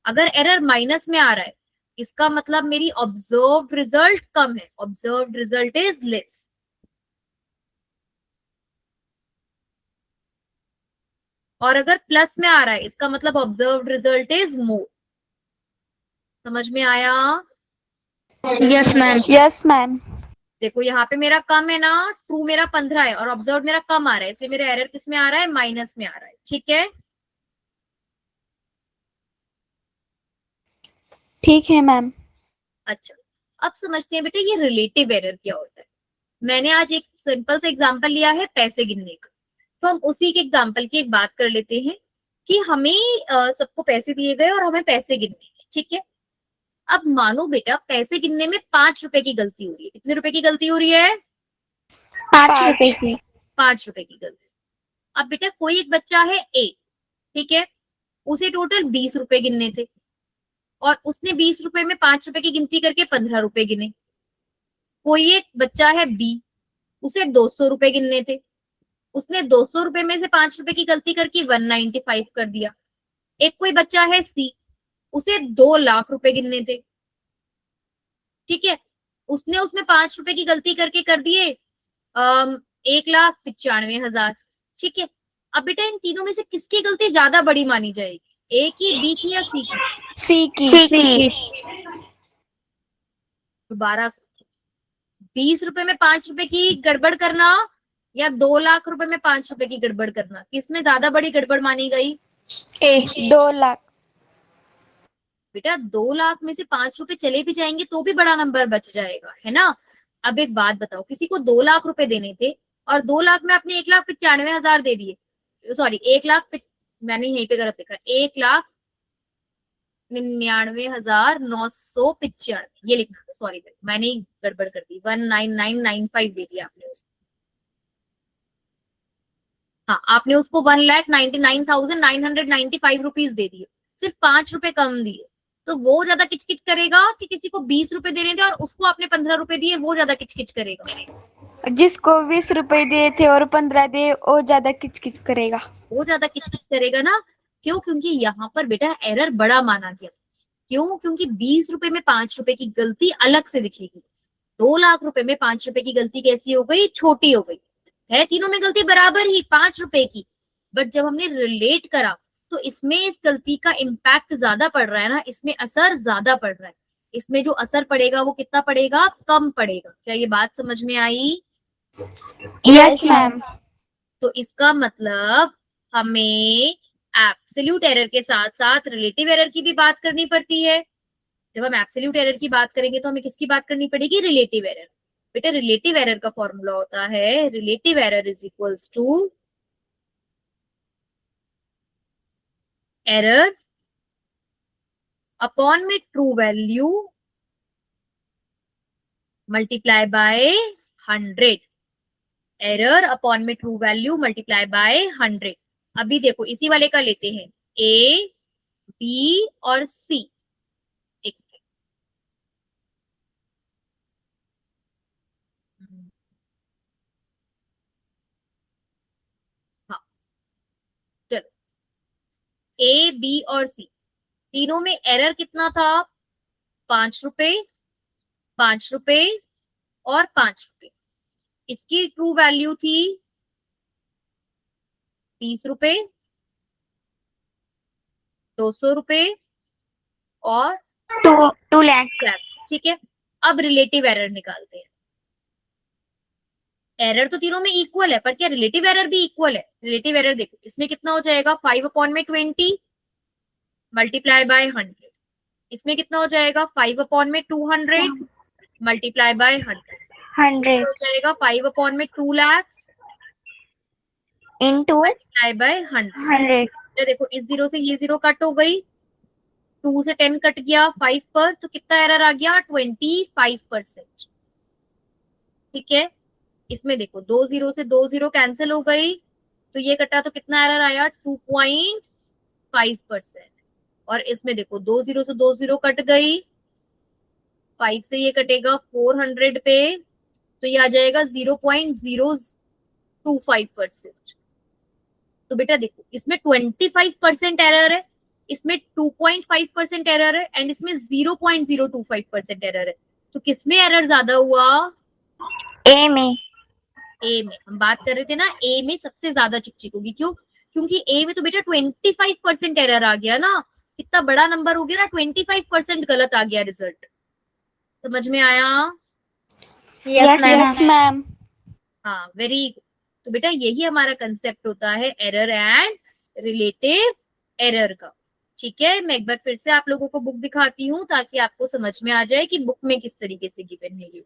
Speaker 1: अगर एरर माइनस में आ रहा है, इसका मतलब मेरी ऑब्जर्व्ड रिजल्ट कम है, ऑब्जर्व्ड रिजल्ट इज लेस। और अगर प्लस में आ रहा है इसका मतलब ऑब्जर्व्ड रिजल्ट इज मोर। समझ में आया?
Speaker 4: Yes ma'am.
Speaker 2: Yes ma'am.
Speaker 1: देखो यहाँ पे मेरा कम है ना, ट्रू मेरा 15 है और ऑब्जर्व मेरा कम आ रहा है, इसलिए मेरा एरर किस में आ रहा है? माइनस में आ रहा है। ठीक है,
Speaker 2: ठीक है मैम।
Speaker 1: अच्छा अब समझते हैं बेटा ये रिलेटिव एरर क्या होता है। मैंने आज एक सिंपल सा एग्जांपल लिया है पैसे गिनने का, तो हम उसी के एग्जांपल की एक बात कर लेते हैं कि हमें सबको पैसे दिए गए और हमें पैसे गिनने हैं। ठीक है, अब मानो बेटा पैसे गिनने में 5 रुपए की गलती हो रही है। कितने रुपए की गलती हो रही है?
Speaker 3: 5 रुपए की।
Speaker 1: 5 रुपए की गलती। अब बेटा कोई एक बच्चा है ए, ठीक है, उसे टोटल 20 रुपए गिनने थे और उसने 20 रुपए में 5 रुपए की गिनती करके 15 रुपए गिने। कोई एक बच्चा है बी, उसे 200 रुपए गिनने थे, उसने 200 रुपए में से 5 रुपए की गलती करके 195 कर दिया। एक कोई बच्चा है सी, उसे 2 लाख रुपए गिनने थे, ठीक है, उसने उसमें 5 रुपए की गलती करके कर दिए 1,95,000। ठीक है, अब बेटा इन तीनों में से किसकी गलती ज्यादा बड़ी मानी जाएगी? ए की, बी की या सी की?
Speaker 2: सी की।
Speaker 1: दोबारा 20 रुपए में 5 रुपए की गड़बड़ करना या 2 लाख रुपए में 5 रुपए की गड़बड़ करना, किसमें ज्यादा बड़ी गड़बड़ मानी गई?
Speaker 3: ए।
Speaker 2: 2 लाख।
Speaker 1: बेटा 2 लाख में से 5 रुपए चले भी जाएंगे तो भी बड़ा नंबर बच जाएगा, है ना। अब एक बात बताओ, किसी को 2 लाख रुपए देने थे और 2 लाख में आपने 1,95,000 दे दिए, सॉरी 1 लाख, मैंने यहीं पे गलत लिखा, 1,99,995, ये लिखा, सॉरी मैंने गड़बड़ कर दी, 19995 दे दिया आपने उसको। हाँ, आपने उसको 1,99,995 रुपीज दे दिए, सिर्फ 5 रुपए कम दिए, तो वो ज्यादा किचकिच करेगा कि किसी को 20 रुपए देने थे और उसको आपने 15 रुपए दिए, वो ज्यादा किचकिच करेगा?
Speaker 2: जिसको 20 रुपए दिए थे और 15 दिए वो ज्यादा किचकिच करेगा।
Speaker 1: वो ज्यादा किचकिच करेगा ना। क्यों? क्योंकि यहाँ पर बेटा एरर बड़ा माना गया। क्यों? क्योंकि 20 रुपए में 5 रुपए की गलती अलग से दिखेगी, 2 लाख रुपए में 5 रुपए की गलती कैसी हो गई? छोटी हो गई। है तीनों में गलती बराबर ही 5 रुपए की, बट जब हमने रिलेट करा तो इसमें इस गलती का इम्पैक्ट ज्यादा पड़ रहा है ना, इसमें असर ज्यादा पड़ रहा है। इसमें जो असर पड़ेगा वो कितना पड़ेगा? कम पड़ेगा। क्या ये बात समझ में आई?
Speaker 2: Yes ma'am.
Speaker 1: तो इसका मतलब हमें एब्सोल्यूट एरर के साथ साथ रिलेटिव एरर की भी बात करनी पड़ती है। जब हम एब्सोल्यूट एरर की बात करेंगे तो हमें किसकी बात करनी पड़ेगी? Relative error. बेटा रिलेटिव एरर का फॉर्मूला होता है, relative error is equals to error upon में true value multiply by 100। Error upon में ट्रू वैल्यू मल्टीप्लाई बाय 100। अभी देखो इसी वाले का लेते हैं, ए, बी और सी। एक सेकेंड, हाँ चलो, ए, बी और सी तीनों में एरर कितना था? 5 रुपए, 5 रुपए और 5 रुपए। इसकी ट्रू वैल्यू थी 20 रुपए, 200 रुपए और
Speaker 3: 2 लाख।
Speaker 1: ठीक है, अब रिलेटिव एरर निकालते हैं। एरर तो तीनों में इक्वल है, पर क्या रिलेटिव एरर भी इक्वल है? रिलेटिव एरर देखो इसमें कितना हो जाएगा? 5 अपॉन में 20 मल्टीप्लाई बाय 100। इसमें कितना हो जाएगा? 5 अपॉन में 200 मल्टीप्लाई बाय 100 हो जाएगा 5 अपॉन में 2 लाख
Speaker 3: इंटू
Speaker 1: मल्टीप्लाई बाय 100। तो देखो इस जीरो से ये जीरो कट हो गई, 2 से 10 कट गया 5 पर, तो कितना एरर आ गया? 25%। ठीक है, इसमें देखो 2 जीरो से 2 जीरो कैंसिल हो गई, तो ये कटा तो कितना एरर आया? 2.5%। और इसमें देखो 2 जीरो से 2 जीरो कट गई, 5 से ये कटेगा 400 पे, तो ये आ जाएगा 0.025%। तो बेटा देखो इसमें 25% एरर है, इसमें 2.5% एरर है एंड इसमें 0.025% एरर है। तो किसमें एरर ज्यादा हुआ?
Speaker 3: ए में।
Speaker 1: ए में। हम बात कर रहे थे ना, ए में सबसे ज्यादा चिकचिक होगी। क्यों? क्योंकि ए में तो बेटा 25% एरर आ गया ना, इतना बड़ा नंबर हो गया ना, 25% गलत आ गया रिजल्ट। समझ में आया?
Speaker 3: Yes ma'am.
Speaker 2: Yes ma'am.
Speaker 1: हाँ, वेरी गुड। तो बेटा यही हमारा कंसेप्ट होता है एरर एंड रिलेटिव एरर का। ठीक है, मैं एक बार फिर से आप लोगों को बुक दिखाती हूँ ताकि आपको समझ में आ जाए कि बुक में किस तरीके से गिवन है ये।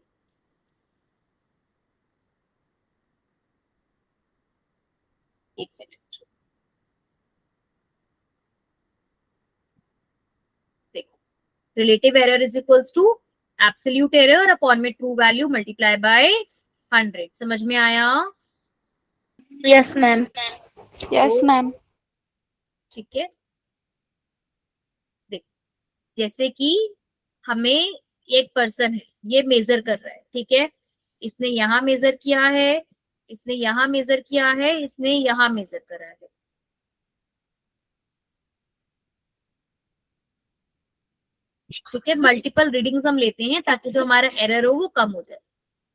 Speaker 1: एक मिनट, देखो, relative error is equals to absolute error upon में ट्रू वैल्यू मल्टीप्लाई बाय 100। समझ में आया?
Speaker 3: Yes ma'am.
Speaker 2: Yes ma'am.
Speaker 1: ठीक है, देखो, जैसे कि हमें एक पर्सन है, ये मेजर कर रहा है, ठीक है, इसने यहाँ मेजर किया है, इसने यहाँ मेजर किया है, इसने यहाँ मेजर करा है। ठीक है, मल्टीपल रीडिंग्स हम लेते हैं ताकि जो हमारा एरर हो वो कम हो जाए।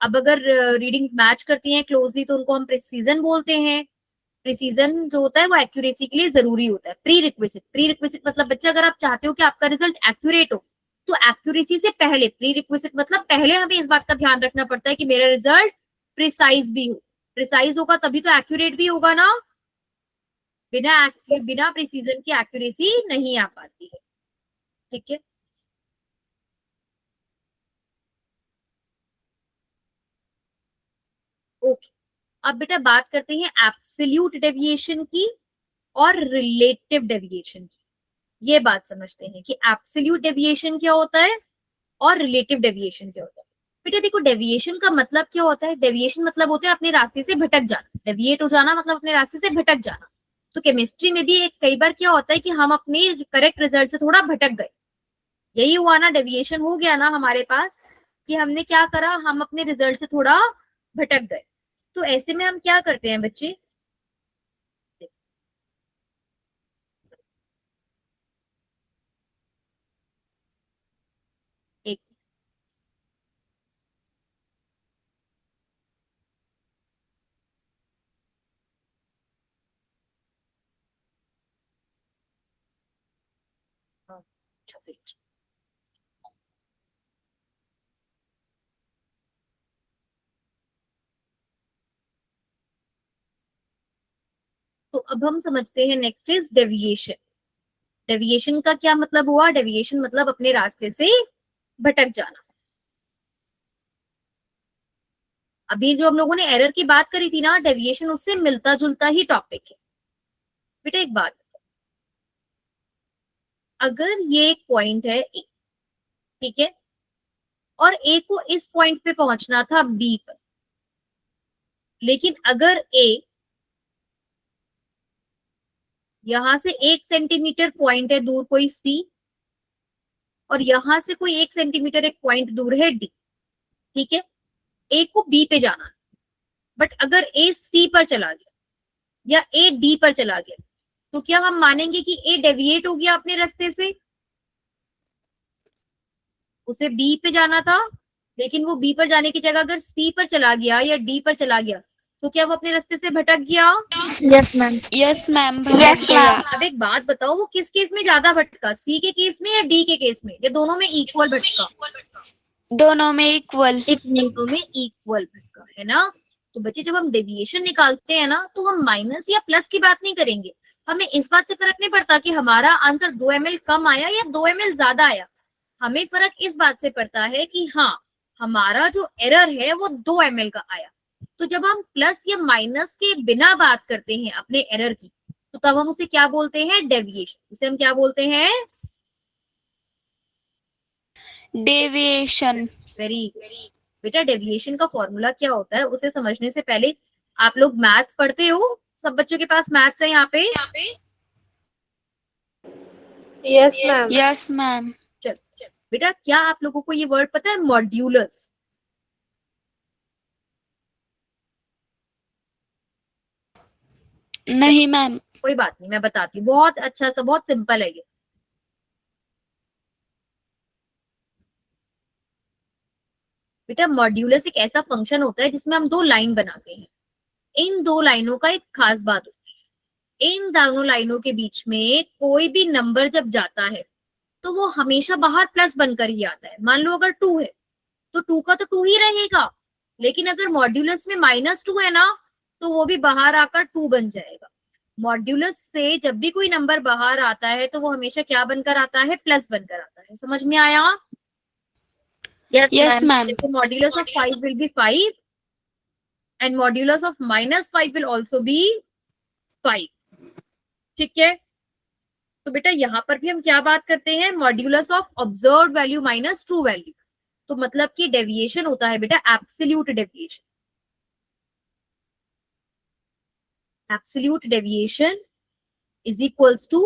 Speaker 1: अब अगर रीडिंग्स मैच करती हैं क्लोजली तो उनको हम प्रिसीजन बोलते हैं। प्रिसीजन जो होता है वो एक्यूरेसी के लिए जरूरी होता है। प्री रिक्विजिट, प्री रिक्विजिट मतलब बच्चा अगर आप चाहते हो कि आपका रिजल्ट एक्यूरेट हो तो एक्यूरेसी से पहले, प्री रिक्विजिट मतलब पहले हमें इस बात का ध्यान रखना पड़ता है कि मेरा रिजल्ट प्रिसाइज भी हो। प्रिसाइज होगा तभी तो एक्यूरेट भी होगा ना, बिना प्रिसीजन की एक्यूरेसी नहीं आ पाती है। ठीक है, ओके। अब बेटा बात करते हैं एब्सोल्यूट डेविएशन की और रिलेटिव डेविएशन की। ये बात समझते हैं कि एब्सोल्यूट डेविएशन क्या होता है और रिलेटिव डेविएशन क्या होता है। बेटा देखो, डेविएशन का मतलब क्या होता है? डेविएशन मतलब होता है अपने रास्ते से भटक जाना। डेविएट हो जाना मतलब अपने रास्ते से भटक जाना। तो केमिस्ट्री में भी एक कई बार क्या होता है कि हम अपने करेक्ट रिजल्ट से थोड़ा भटक गए। यही हुआ ना, डेविएशन हो गया ना हमारे पास कि हमने क्या करा, हम अपने रिजल्ट से थोड़ा भटक गए। तो ऐसे में हम क्या करते हैं बच्चे, एक तो अब हम समझते हैं नेक्स्ट इज डेविएशन। डेविएशन का क्या मतलब हुआ? डेविएशन मतलब अपने रास्ते से भटक जाना। अभी जो हम लोगों ने एरर की बात करी थी ना, डेविएशन उससे मिलता जुलता ही टॉपिक है। बेटा एक बात, अगर ये एक पॉइंट है ए, ठीक है, और ए को इस पॉइंट पे पहुंचना था बी पर, लेकिन अगर ए यहां से 1 सेंटीमीटर पॉइंट है दूर कोई सी, और यहां से कोई 1 सेंटीमीटर एक पॉइंट दूर है डी, ठीक है, ए को बी पे जाना, बट अगर ए सी पर चला गया या ए डी पर चला गया तो क्या हम मानेंगे कि ए डेविएट हो गया अपने रास्ते से? उसे बी पे जाना था, लेकिन वो बी पर जाने की जगह अगर सी पर चला गया या डी पर चला गया तो क्या वो अपने रास्ते से भटक गया?
Speaker 3: Yes ma'am.
Speaker 2: Yes ma'am.
Speaker 3: Yes,
Speaker 2: भटक गया।
Speaker 3: ma'am.
Speaker 1: अब एक बात बताओ, वो किस केस में ज्यादा भटका, सी के केस में या डी के केस में, या दोनों में इक्वल भटका?
Speaker 2: दोनों में इक्वल।
Speaker 1: दोनों में इक्वल भटका है ना। तो बच्चे जब हम डेविएशन निकालते हैं ना तो हम माइनस या प्लस की बात नहीं करेंगे। हमें इस बात से फर्क नहीं पड़ता कि हमारा आंसर 2 ml कम आया या 2 ml ज्यादा आया। हमें फर्क इस बात से पड़ता है कि हाँ, हमारा जो एरर है वो 2 ml का आया। तो जब हम प्लस या माइनस के बिना बात करते हैं अपने एरर की, तो तब हम उसे क्या बोलते हैं? डेविएशन। उसे हम क्या बोलते हैं?
Speaker 2: डेविएशन।
Speaker 1: वेरी बेटा, डेविएशन का फॉर्मूला क्या होता है उसे समझने से पहले, आप लोग मैथ्स पढ़ते हो? सब बच्चों के पास मैथ्स है यहाँ पे?
Speaker 5: Yes ma'am.
Speaker 2: Yes ma'am.
Speaker 1: चल बेटा, क्या आप लोगों को ये वर्ड पता है, मॉड्यूलस?
Speaker 2: नहीं मैम।
Speaker 1: कोई बात नहीं, मैं बताती हूँ, बहुत अच्छा सा, बहुत सिंपल है ये। बेटा मॉड्यूलस एक ऐसा फंक्शन होता है जिसमें हम 2 लाइन बनाते हैं। इन 2 लाइनों का एक खास बात होती है, इन दोनों लाइनों के बीच में कोई भी नंबर जब जाता है तो वो हमेशा बाहर प्लस बनकर ही आता है। मान लो अगर 2 है तो 2 का तो 2 ही रहेगा, लेकिन अगर मॉड्यूलस में -2 है ना तो वो भी बाहर आकर 2 बन जाएगा। मॉड्यूलस से जब भी कोई नंबर बाहर आता है तो वो हमेशा क्या बनकर आता है? प्लस बनकर आता है। समझ में आया?
Speaker 2: Yes ma'am.
Speaker 1: जैसे modulus of 5 will be 5 and modulus of -5 will also be 5। ठीक है, तो बेटा यहाँ पर भी हम क्या बात करते हैं? Modulus of observe value minus true value. तो मतलब कि डेविएशन होता है बेटा absolute deviation. Absolute deviation is equals to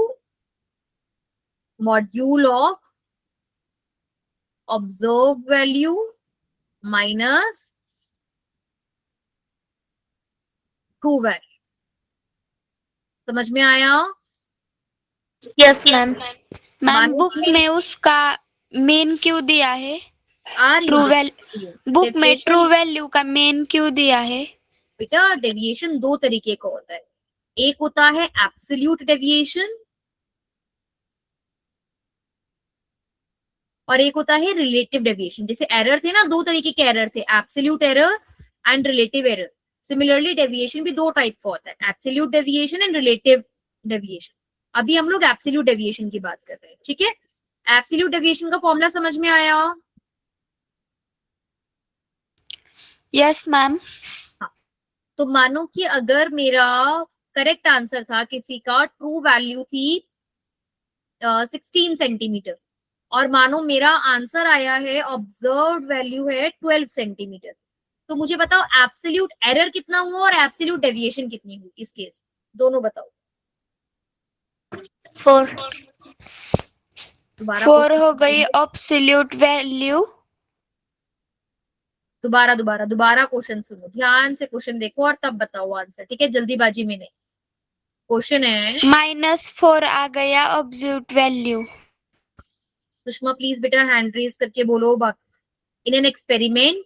Speaker 1: module of observe value minus true value. समझ में आया?
Speaker 3: Yes ma'am.
Speaker 2: मैम बुक में उसका मेन क्यों दिया है? ट्रू वैल्यू बुक में ट्रू वैल्यू का मेन क्यों दिया है?
Speaker 1: बेटा डेविएशन दो तरीके का होता है, एक होता है एब्सोल्यूट डेविएशन और एक होता है रिलेटिव डेविएशन। जैसे एरर थे ना, दो तरीके के एरर थे, absolute error and relative error. Similarly deviation भी दो टाइप का होता है, absolute deviation and relative deviation. अभी हम लोग एब्सोल्यूट डेविएशन की बात कर रहे हैं। ठीक है, एब्सोल्यूट डेविएशन का फॉर्मूला समझ में आया?
Speaker 2: Yes ma'am.
Speaker 1: हाँ, तो मानो कि अगर मेरा करेक्ट आंसर था, किसी का ट्रू वैल्यू थी 16 सेंटीमीटर और मानो मेरा आंसर आया है ऑब्जर्व्ड वैल्यू है 12 सेंटीमीटर, तो मुझे बताओ एब्सोल्यूट एरर कितना हुआ और एब्सोल्यूट डेविएशन कितनी हुई इस केस? दोनों बताओ।
Speaker 3: 4।
Speaker 1: दोबारा
Speaker 2: 4 हो गई एब्सोल्यूट वैल्यू।
Speaker 1: दोबारा दोबारा दोबारा क्वेश्चन सुनो, ध्यान से क्वेश्चन देखो और तब बताओ आंसर। ठीक है, जल्दीबाजी में नहीं। क्वेश्चन है
Speaker 2: -4 आ गया ऑब्जर्व्ड वैल्यू।
Speaker 1: सुषमा प्लीज बेटा हैंड रेज करके बोलो। In an experiment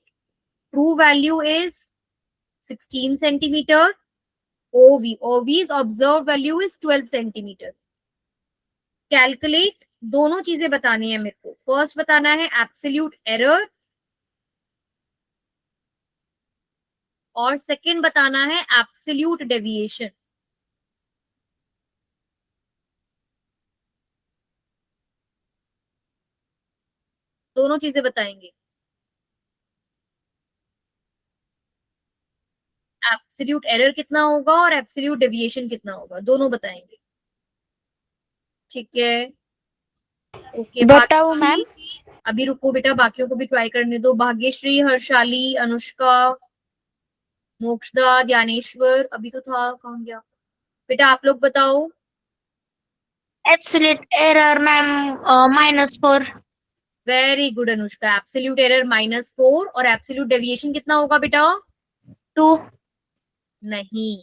Speaker 1: true value is 16 centimetre, OV's observed value is 12 centimetre. Calculate, दोनों चीजें बतानी है मेरे को। फर्स्ट बताना है एब्सोल्यूट एरर और सेकंड बताना है एब्सोल्यूट डेविएशन। दोनों चीजें बताएंगे, एब्सोल्यूट एरर कितना होगा और एब्सोल्यूट डेविएशन कितना होगा, दोनों बताएंगे। ठीक है, ओके
Speaker 2: बताओ मैम।
Speaker 1: अभी रुको बेटा, बाकियों को भी ट्राई करने दो। भाग्यश्री, हर्षाली, अनुष्का, मोक्षदा, ज्ञानेश्वर, अभी तो था, कौन गया बेटा? आप लोग बताओ।
Speaker 3: Absolute error ma'am -4।
Speaker 1: Very good Anushka, absolute error -4 और एब्सोल्यूट डेविएशन कितना होगा बेटा?
Speaker 3: 2।
Speaker 1: नहीं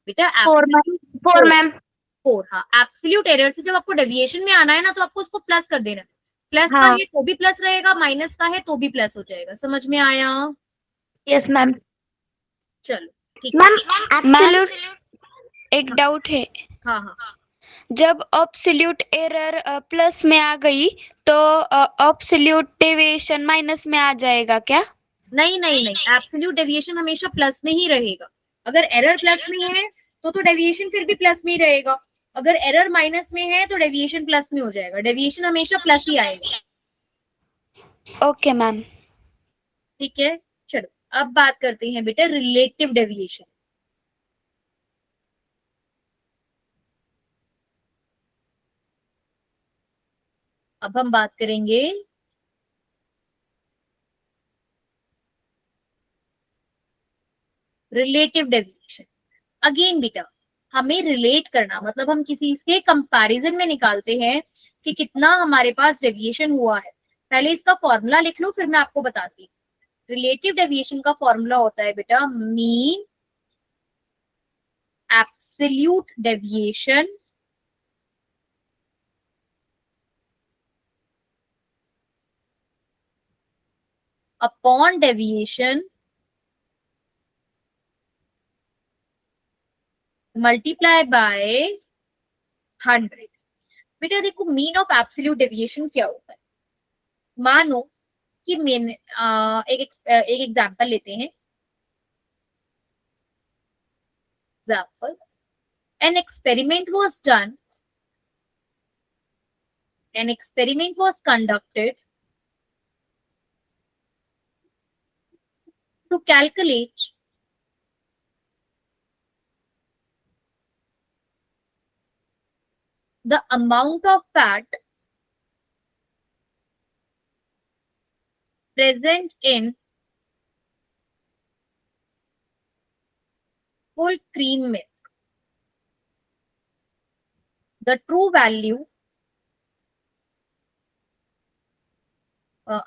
Speaker 1: बेटा,
Speaker 3: 4 मैम। 4 मैम।
Speaker 1: 4। हाँ, एब्सोल्यूट एरर से जब आपको डेविएशन में आना है ना तो आपको उसको प्लस कर देना। प्लस का
Speaker 3: हाँ।
Speaker 1: है तो भी प्लस रहेगा, माइनस का है तो भी प्लस हो जाएगा। समझ में आया?
Speaker 3: Yes ma'am.
Speaker 1: चलो ठीक है।
Speaker 3: मैम एब्सोल्यूट
Speaker 2: एक डाउट है।
Speaker 1: हाँ हाँ,
Speaker 2: जब एब्सोल्यूट एरर प्लस में आ गई तो एब्सोल्यूट डेविएशन माइनस में आ जाएगा क्या?
Speaker 1: नहीं नहीं नहीं, एब्सोल्यूट डेविएशन हमेशा प्लस में ही रहेगा। अगर एरर प्लस में है तो डेविएशन फिर भी प्लस में ही रहेगा। अगर एरर माइनस में है तो डेविएशन प्लस में हो जाएगा। डेविएशन हमेशा प्लस ही आएगा।
Speaker 2: Okay ma'am.
Speaker 1: ठीक है, चलो अब बात करते हैं बेटा रिलेटिव डेविएशन। अब हम बात करेंगे रिलेटिव डेविएशन। अगेन बेटा, हमें रिलेट करना मतलब हम किसी के कंपैरिजन में निकालते हैं कि कितना हमारे पास डेविएशन हुआ है। पहले इसका फॉर्मूला लिख लो, फिर मैं आपको बताती हूँ। रिलेटिव डेविएशन का फॉर्मूला होता है बेटा mean absolute deviation upon deviation multiply by 100। बेटा देखो मीन ऑफ एब्सोल्यूट डेविएशन क्या होता है। मानो कि एक एग्जांपल लेते हैं। Example, an experiment was conducted to calculate the amount of fat present in full cream milk. The true value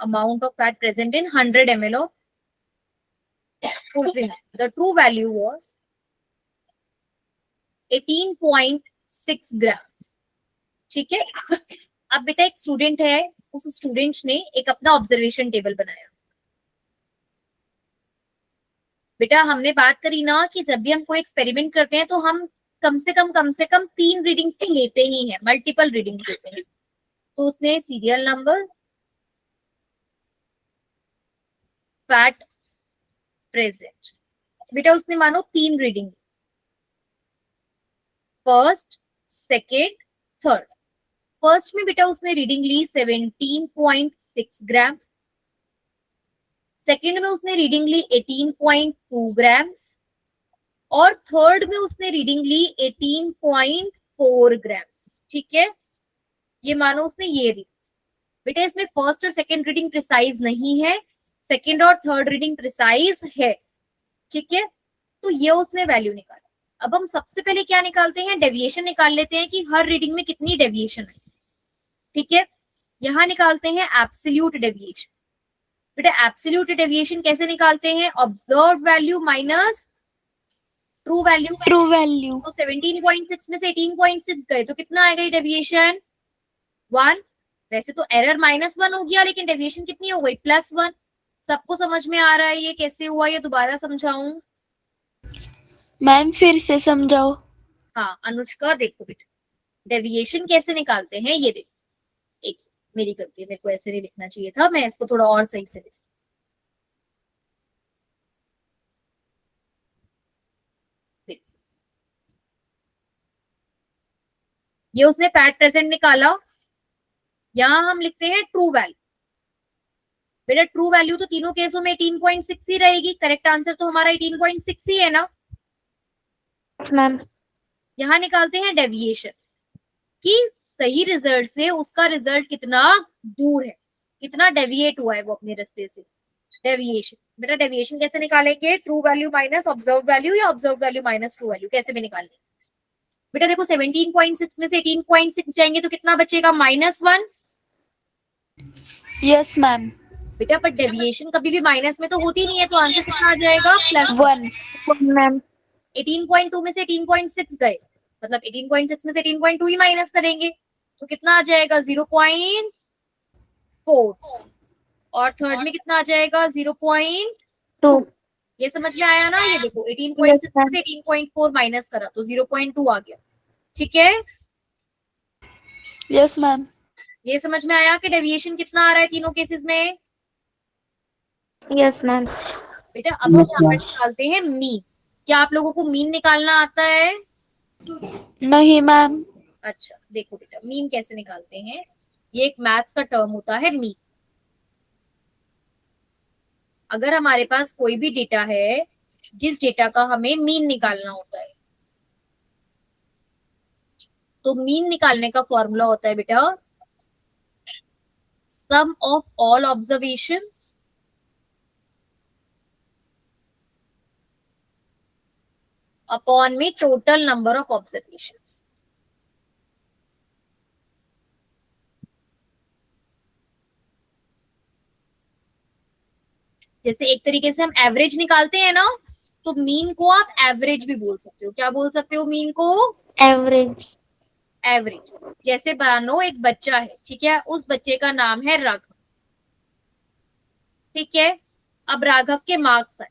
Speaker 1: amount of fat present in 100 ml of full cream milk. The true value was 18.6 grams. ठीक है। अब बेटा एक student है, उस student ने एक अपना ऑब्जर्वेशन टेबल बनाया। बेटा हमने बात करी ना कि जब भी हम कोई एक्सपेरिमेंट करते हैं तो हम कम से कम 3 रीडिंग्स तो लेते ही हैं, मल्टीपल रीडिंग्स लेते हैं। तो उसने सीरियल नंबर, फैट प्रेजेंट, बेटा उसने मानो 3 reading, first, second, third. First में बेटा उसने रीडिंग ली 17.6 ग्राम, सेकेंड में उसने रीडिंग ली 18.2 ग्राम्स और थर्ड में उसने रीडिंग ली 18.4 ग्राम्स। ठीक है, ये मानो उसने ये रीडिंग। बेटा इसमें फर्स्ट और सेकेंड रीडिंग प्रिसाइज नहीं है, सेकेंड और थर्ड रीडिंग प्रिसाइज है। ठीक है, तो ये उसने वैल्यू निकाला। अब हम सबसे पहले क्या निकालते हैं, डेविएशन निकाल लेते हैं कि हर रीडिंग में कितनी डेविएशन है। ठीक है, यहां निकालते हैं एब्सोल्यूट डेविएशन। बेटा एब्सोल्यूट डेविएशन कैसे निकालते हैं, observe value minus true value.
Speaker 2: True value
Speaker 1: तो 17.6 में से 18.6 गए तो कितना आएगा डेविएशन, 1। वैसे तो एरर -1 हो गया, लेकिन डेविएशन कितनी हो गई, +1। सबको समझ में आ रहा है ये कैसे हुआ, ये दोबारा समझाऊं?
Speaker 2: मैम फिर से समझाओ।
Speaker 1: हाँ अनुष्का देखो बेटा, डेविएशन कैसे निकालते हैं ये देखो। एक मेरी गलती है, मेरे को ऐसे नहीं लिखना चाहिए था, मैं इसको थोड़ा और सही से लिख। ये उसने फैट प्रेजेंट निकाला, यहां हम लिखते हैं ट्रू वैल्यू। बेटा ट्रू वैल्यू तो तीनों केसों में 18.6 ही रहेगी, करेक्ट आंसर तो हमारा 18.6 ही है ना।
Speaker 3: मैम
Speaker 1: यहां निकालते हैं डेविएशन कि सही रिजल्ट से उसका रिजल्ट कितना दूर है, कितना डेविएट हुआ है वो अपने रास्ते से। डेविएशन, बेटा डेविएशन कैसे निकालेंगे, true value minus observe value या observe value minus true value, कैसे भी निकालेंगे। बेटा देखो 17.6 में से 18.6 जाएंगे तो कितना बचेगा, -1।
Speaker 2: Yes ma'am.
Speaker 1: बेटा पर डेविएशन कभी भी माइनस में तो होती नहीं है, तो आंसर कितना आ जाएगा, +1।
Speaker 3: मैम
Speaker 1: 18.2 में से 18.6 गए, मतलब 18.6 में से 18.2 ही माइनस करेंगे तो कितना आ जाएगा, 0.4। और थर्ड में कितना आ जाएगा, 0.2। ये समझ में आया ना। ये देखो 18.6 में से 18.4 माइनस करा तो 0.2 आ गया। ठीक है,
Speaker 2: यस मैम।
Speaker 1: ये समझ में आया कि डेविएशन कितना आ रहा है तीनों केसेस में।
Speaker 3: Yes ma'am.
Speaker 1: बेटा अब हम यहाँ पर निकालते हैं मीन। क्या आप लोगों को मीन निकालना आता है?
Speaker 2: नहीं मैम।
Speaker 1: अच्छा देखो बेटा मीन कैसे निकालते हैं, ये एक मैथ्स का टर्म होता है मीन। अगर हमारे पास कोई भी डेटा है जिस डेटा का हमें मीन निकालना होता है, तो मीन निकालने का फॉर्मूला होता है बेटा सम ऑफ ऑल ऑब्जर्वेशंस अपॉन में टोटल नंबर ऑफ ऑब्जर्वेशंस। जैसे एक तरीके से हम एवरेज निकालते हैं ना, तो मीन को आप एवरेज भी बोल सकते हो। क्या बोल सकते हो मीन को?
Speaker 3: एवरेज।
Speaker 1: एवरेज। जैसे मानो एक बच्चा है, ठीक है, उस बच्चे का नाम है राघव। ठीक है, अब राघव के मार्क्स आए,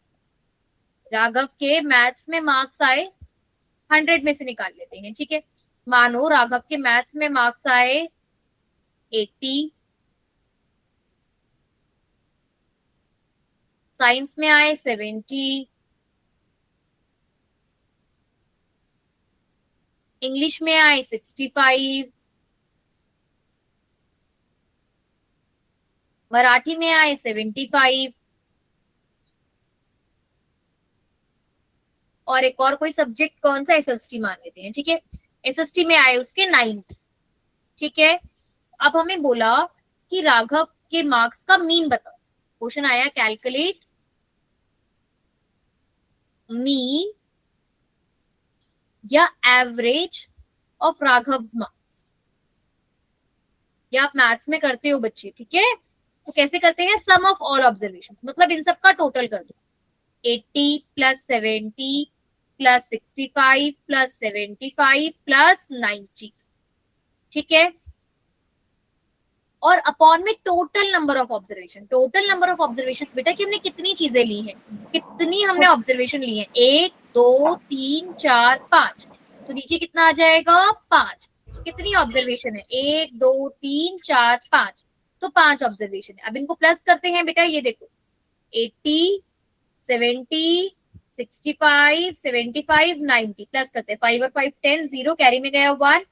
Speaker 1: राघव के मैथ्स में मार्क्स आए 100 में से निकाल लेते हैं, ठीक है। मानो राघव के मैथ्स में मार्क्स आए 80, साइंस में आए 70, इंग्लिश में आए 65, मराठी में आए 75, और एक और कोई सब्जेक्ट कौन सा, एसएसटी मान लेते हैं, ठीक है। एसएसटी में आए उसके 90, ठीक है। अब हमें बोला कि राघव के मार्क्स का मीन बताओ। क्वेश्चन आया कैलकुलेट मीन या एवरेज ऑफ राघव्स मार्क्स। या आप मैथ्स में करते हो बच्चे, ठीक है। तो कैसे करते हैं, सम ऑफ ऑल ऑब्जर्वेशन, मतलब इन सबका टोटल कर दो। 80 प्लस 70 प्लस 65 प्लस 75 प्लस 90, ठीक है। और अपॉन में total number of observation. Total number of observation बेटा कि हमने कितनी चीजें ली हैं, कितनी हमने ऑब्जर्वेशन ली है, 1 2 3 4 5। तो नीचे कितना आ जाएगा, 5। कितनी ऑब्जर्वेशन है, 1 2 3 4 5, तो 5 ऑब्जर्वेशन है। अब इनको प्लस करते हैं बेटा, ये देखो 80 70 65 75 90 प्लस करते हैं, 5 और 5 10, 0 कैरी में गया 1,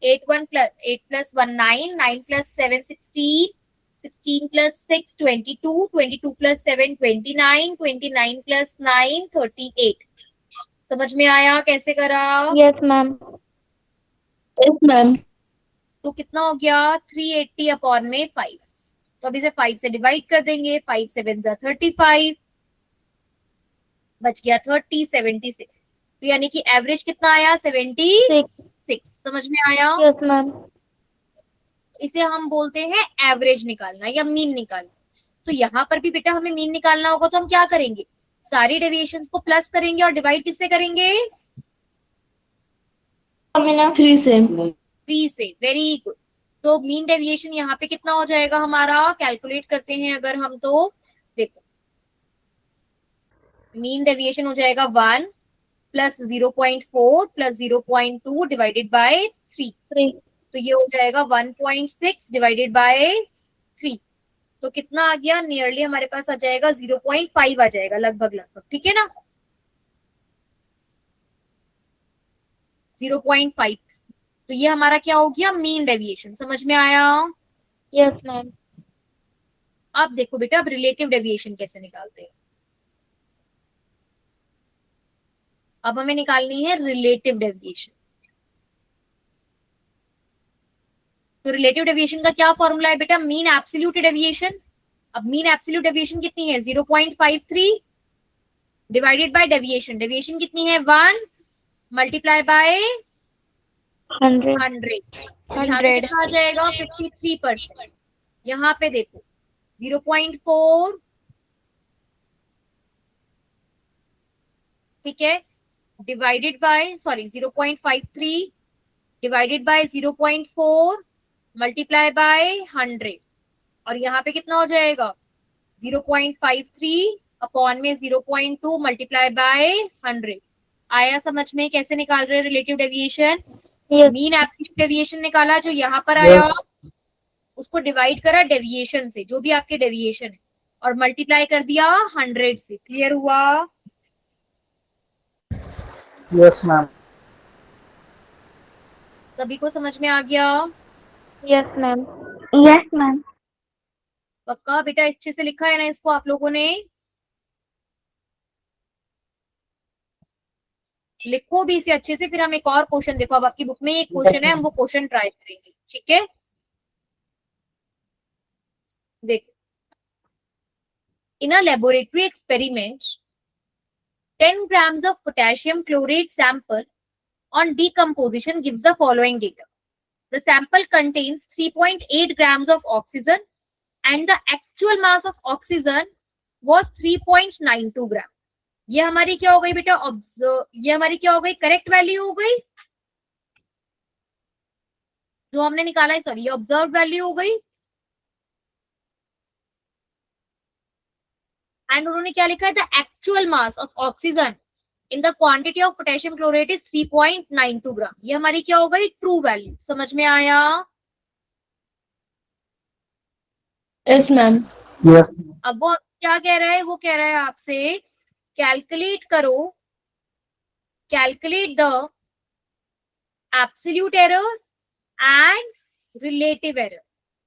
Speaker 1: 8 plus 1 9, 9 plus 7 16, 16 plus 6 22, 22 plus 7 29, 29 plus 9 38। समझ में आया कैसे करा?
Speaker 4: Yes, ma'am. Yes, ma'am.
Speaker 1: तो कितना हो गया, 380 अपॉन में 5। तो अब इसे 5 से डिवाइड कर देंगे, 5 7 जा 35, बच गया 30 76। तो यानी कि एवरेज कितना आया, 76। समझ में आया?
Speaker 4: Yes, ma'am.
Speaker 1: इसे हम बोलते हैं एवरेज निकालना या मीन निकालना। तो यहाँ पर भी बेटा हमें मीन निकालना होगा, तो हम क्या करेंगे, सारी डेविएशंस को प्लस करेंगे और डिवाइड किससे करेंगे,
Speaker 5: 3 से।
Speaker 1: 3 से। Very good. तो मीन डेविएशन यहाँ पे कितना हो जाएगा हमारा, कैलकुलेट करते हैं अगर हम, तो देखो मीन डेविएशन हो जाएगा 1 प्लस 0.4 प्लस 0.2 डिवाइडेड बाय 3। तो ये हो जाएगा 1.6 डिवाइडेड बाय 3। तो कितना आ गया, नियरली हमारे पास आ जाएगा 0.5 आ जाएगा, लगभग लगभग, ठीक है ना, 0.5। तो ये हमारा क्या हो गया, मीन डेविएशन। समझ में आया?
Speaker 4: Yes, ma'am.
Speaker 1: अब देखो बेटा, अब रिलेटिव डेविएशन कैसे निकालते हैं। अब हमें निकालनी है रिलेटिव डेविएशन। तो रिलेटिव डेविएशन का क्या फॉर्मूला है बेटा, मीन एब्सोल्यूट डेविएशन। अब मीन एब्सोल्यूट डेविएशन कितनी है, 0.53 डिवाइडेड बाय डेविएशन। डेविएशन कितनी है, 1 मल्टीप्लाई बाय
Speaker 4: 100.
Speaker 1: 100। यहाँ पे कितना आ जाएगा, 53%। यहाँ पे देखो 0.4, ठीक है, divided by 0.53 divided by 0.4 multiply by 100। और यहाँ पे कितना हो जाएगा, 0.53 अपॉन में 0.2 मल्टीप्लाई बाय 100। आया समझ में कैसे निकाल रहे हैं relative deviation?
Speaker 4: Yes.
Speaker 1: Mean absolute deviation निकाला, जो यहाँ पर आया उसको डिवाइड करा डेविएशन से, जो भी आपके डेविएशन है, और मल्टीप्लाई कर दिया 100 से। क्लियर हुआ?
Speaker 6: Yes ma'am.
Speaker 1: सभी को समझ में आ गया?
Speaker 4: Yes, ma'am.
Speaker 3: Yes, ma'am.
Speaker 1: पक्का बेटा, अच्छे से लिखा है ना इसको आप लोगों ने? लिखो भी इसे अच्छे से। फिर हम एक और क्वेश्चन, देखो अब आपकी बुक में एक क्वेश्चन है, हम वो क्वेश्चन ट्राई करेंगे, ठीक है। देखो, in a laboratory experiment 10 grams of potassium chlorate sample on decomposition gives the following data. The sample contains 3.8 grams of oxygen and the actual mass of oxygen was 3.92 gram. ये हमारी क्या हो गई बेटा, ये हमारी क्या हो गई, करेक्ट वैल्यू हो गई जो हमने निकाला है, सॉरी ये ऑब्जर्व वैल्यू हो गई। एंड उन्होंने क्या लिखा है, the actual mass of oxygen in the quantity of potassium chlorate is 3.92 ग्राम। ये हमारी क्या हो गई? True value. समझ में आया?
Speaker 4: Yes, ma'am.
Speaker 6: Yes.
Speaker 1: अब वो क्या कह रहा है? वो कह रहा है आपसे कैलकुलेट करो, calculate the absolute error and relative error.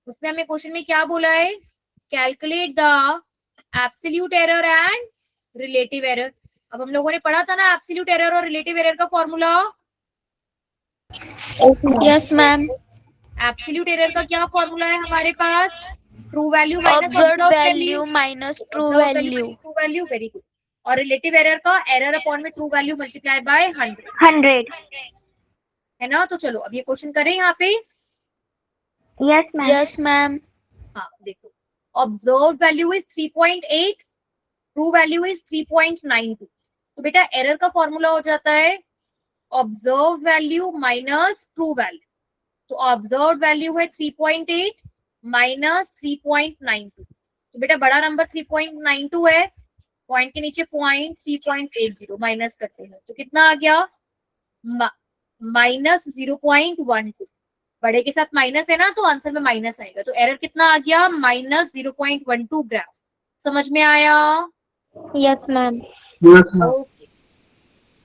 Speaker 1: उसने हमें क्वेश्चन में क्या बोला है? Calculate the absolute error and relative error. अब हम लोगों ने पढ़ा था ना एब्सोल्यूट एरर और रिलेटिव एरर का formula.
Speaker 2: Yes ma'am.
Speaker 1: Absolute error का क्या फॉर्मूला है हमारे पास? True value minus
Speaker 2: observe
Speaker 1: observe
Speaker 2: value minus true value.
Speaker 1: True value. Very good. और रिलेटिव एरर का एरर अपॉन में ट्रू वैल्यू मल्टीप्लाई बाय 100,
Speaker 3: 100.
Speaker 1: है ना? तो चलो अब ये क्वेश्चन करें यहाँ पे।
Speaker 3: Yes, ma'am.
Speaker 2: Yes ma'am.
Speaker 1: हाँ देखो, observe value is 3.8, true value is 3.92। तो बेटा एरर का फॉर्मूला हो जाता है observe value minus true value. तो ऑब्जर्व वैल्यू है 3.8 माइनस 3.92। तो बेटा बड़ा नंबर 3.92 है, पॉइंट के नीचे पॉइंट 3.80 माइनस करते हैं तो कितना आ गया? माइनस 0.12। बड़े के साथ माइनस है ना तो आंसर में माइनस आएगा। तो एरर कितना आ गया? माइनस 0.12 ग्राम। समझ में आया?
Speaker 4: Yes, ma'am.
Speaker 6: Yes, ma'am.
Speaker 1: Okay.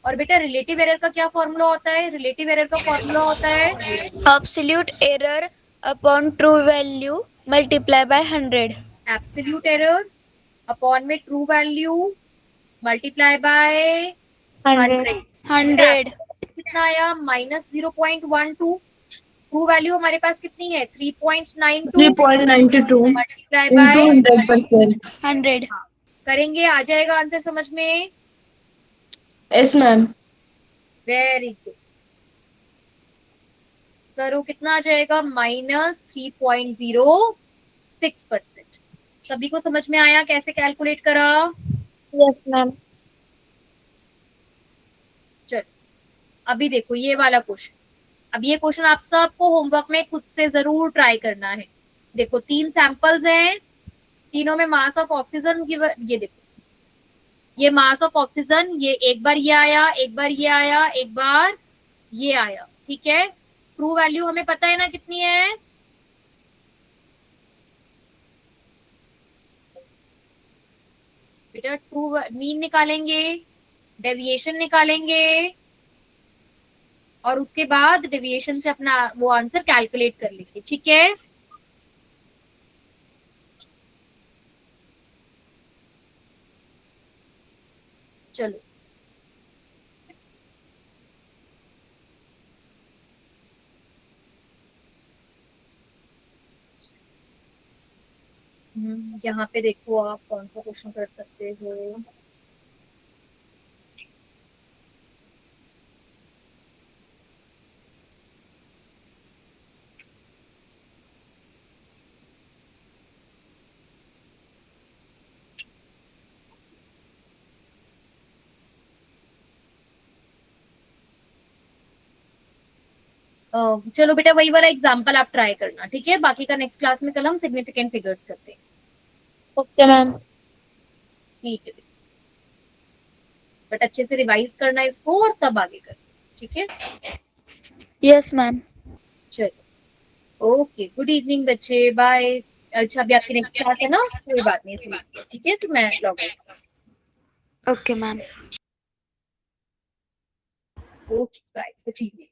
Speaker 1: और बेटा रिलेटिव एरर का क्या फॉर्मूला होता है? रिलेटिव एरर का फॉर्मूला होता है
Speaker 2: absolute error upon true value multiply by 100।
Speaker 1: Absolute error upon में ट्रू वैल्यू मल्टीप्लाई बाय 100।
Speaker 2: 100।
Speaker 1: कितना आया? माइनस 0.12। ट्रू वैल्यू हमारे पास कितनी है? 3.92
Speaker 4: 3.92
Speaker 1: मल्टीप्लाई
Speaker 4: into
Speaker 1: बाय
Speaker 4: 100%.
Speaker 2: 100।
Speaker 1: करेंगे, आ जाएगा आंसर समझ में।
Speaker 4: Yes, ma'am.
Speaker 1: Very good. करो, कितना आ जाएगा? माइनस 3.06%। सभी को समझ में आया कैसे कैलकुलेट करा?
Speaker 4: Yes, ma'am.
Speaker 1: चलो अभी देखो ये वाला क्वेश्चन। अब ये क्वेश्चन आप सबको होमवर्क में खुद से जरूर ट्राई करना है। देखो 3 सैंपल्स हैं, तीनों में मास ऑफ ऑक्सीजन की ये देखो, ये मास ऑफ ऑक्सीजन, ये एक बार ये आया, एक बार ये आया, एक बार ये आया। ठीक है, ट्रू वैल्यू हमें पता है ना कितनी है? बेटा ट्रू मीन निकालेंगे, डेविएशन निकालेंगे और उसके बाद डेविएशन से अपना वो आंसर कैलकुलेट कर लेंगे। ठीक है, चलो यहाँ पे देखो आप कौन सा क्वेश्चन कर सकते हो। चलो बेटा वही वाला एग्जांपल आप ट्राई करना। ठीक है, बाकी का नेक्स्ट क्लास में कल हम सिग्निफिकेंट फिगर्स करते हैं।
Speaker 4: Okay, ma'am.
Speaker 1: ठीक है, बट अच्छे से रिवाइज करना इसको और तब आगे करना। ठीक है,
Speaker 2: यस मैम।
Speaker 1: चलो ओके, गुड इवनिंग बच्चे, बाय। अच्छा अभी आपकी नेक्स्ट क्लास है ना, कोई बात नहीं इसलिए। ठीक है, तो मैं log out.
Speaker 2: Okay ma'am.
Speaker 1: Okay bye, ठीक है।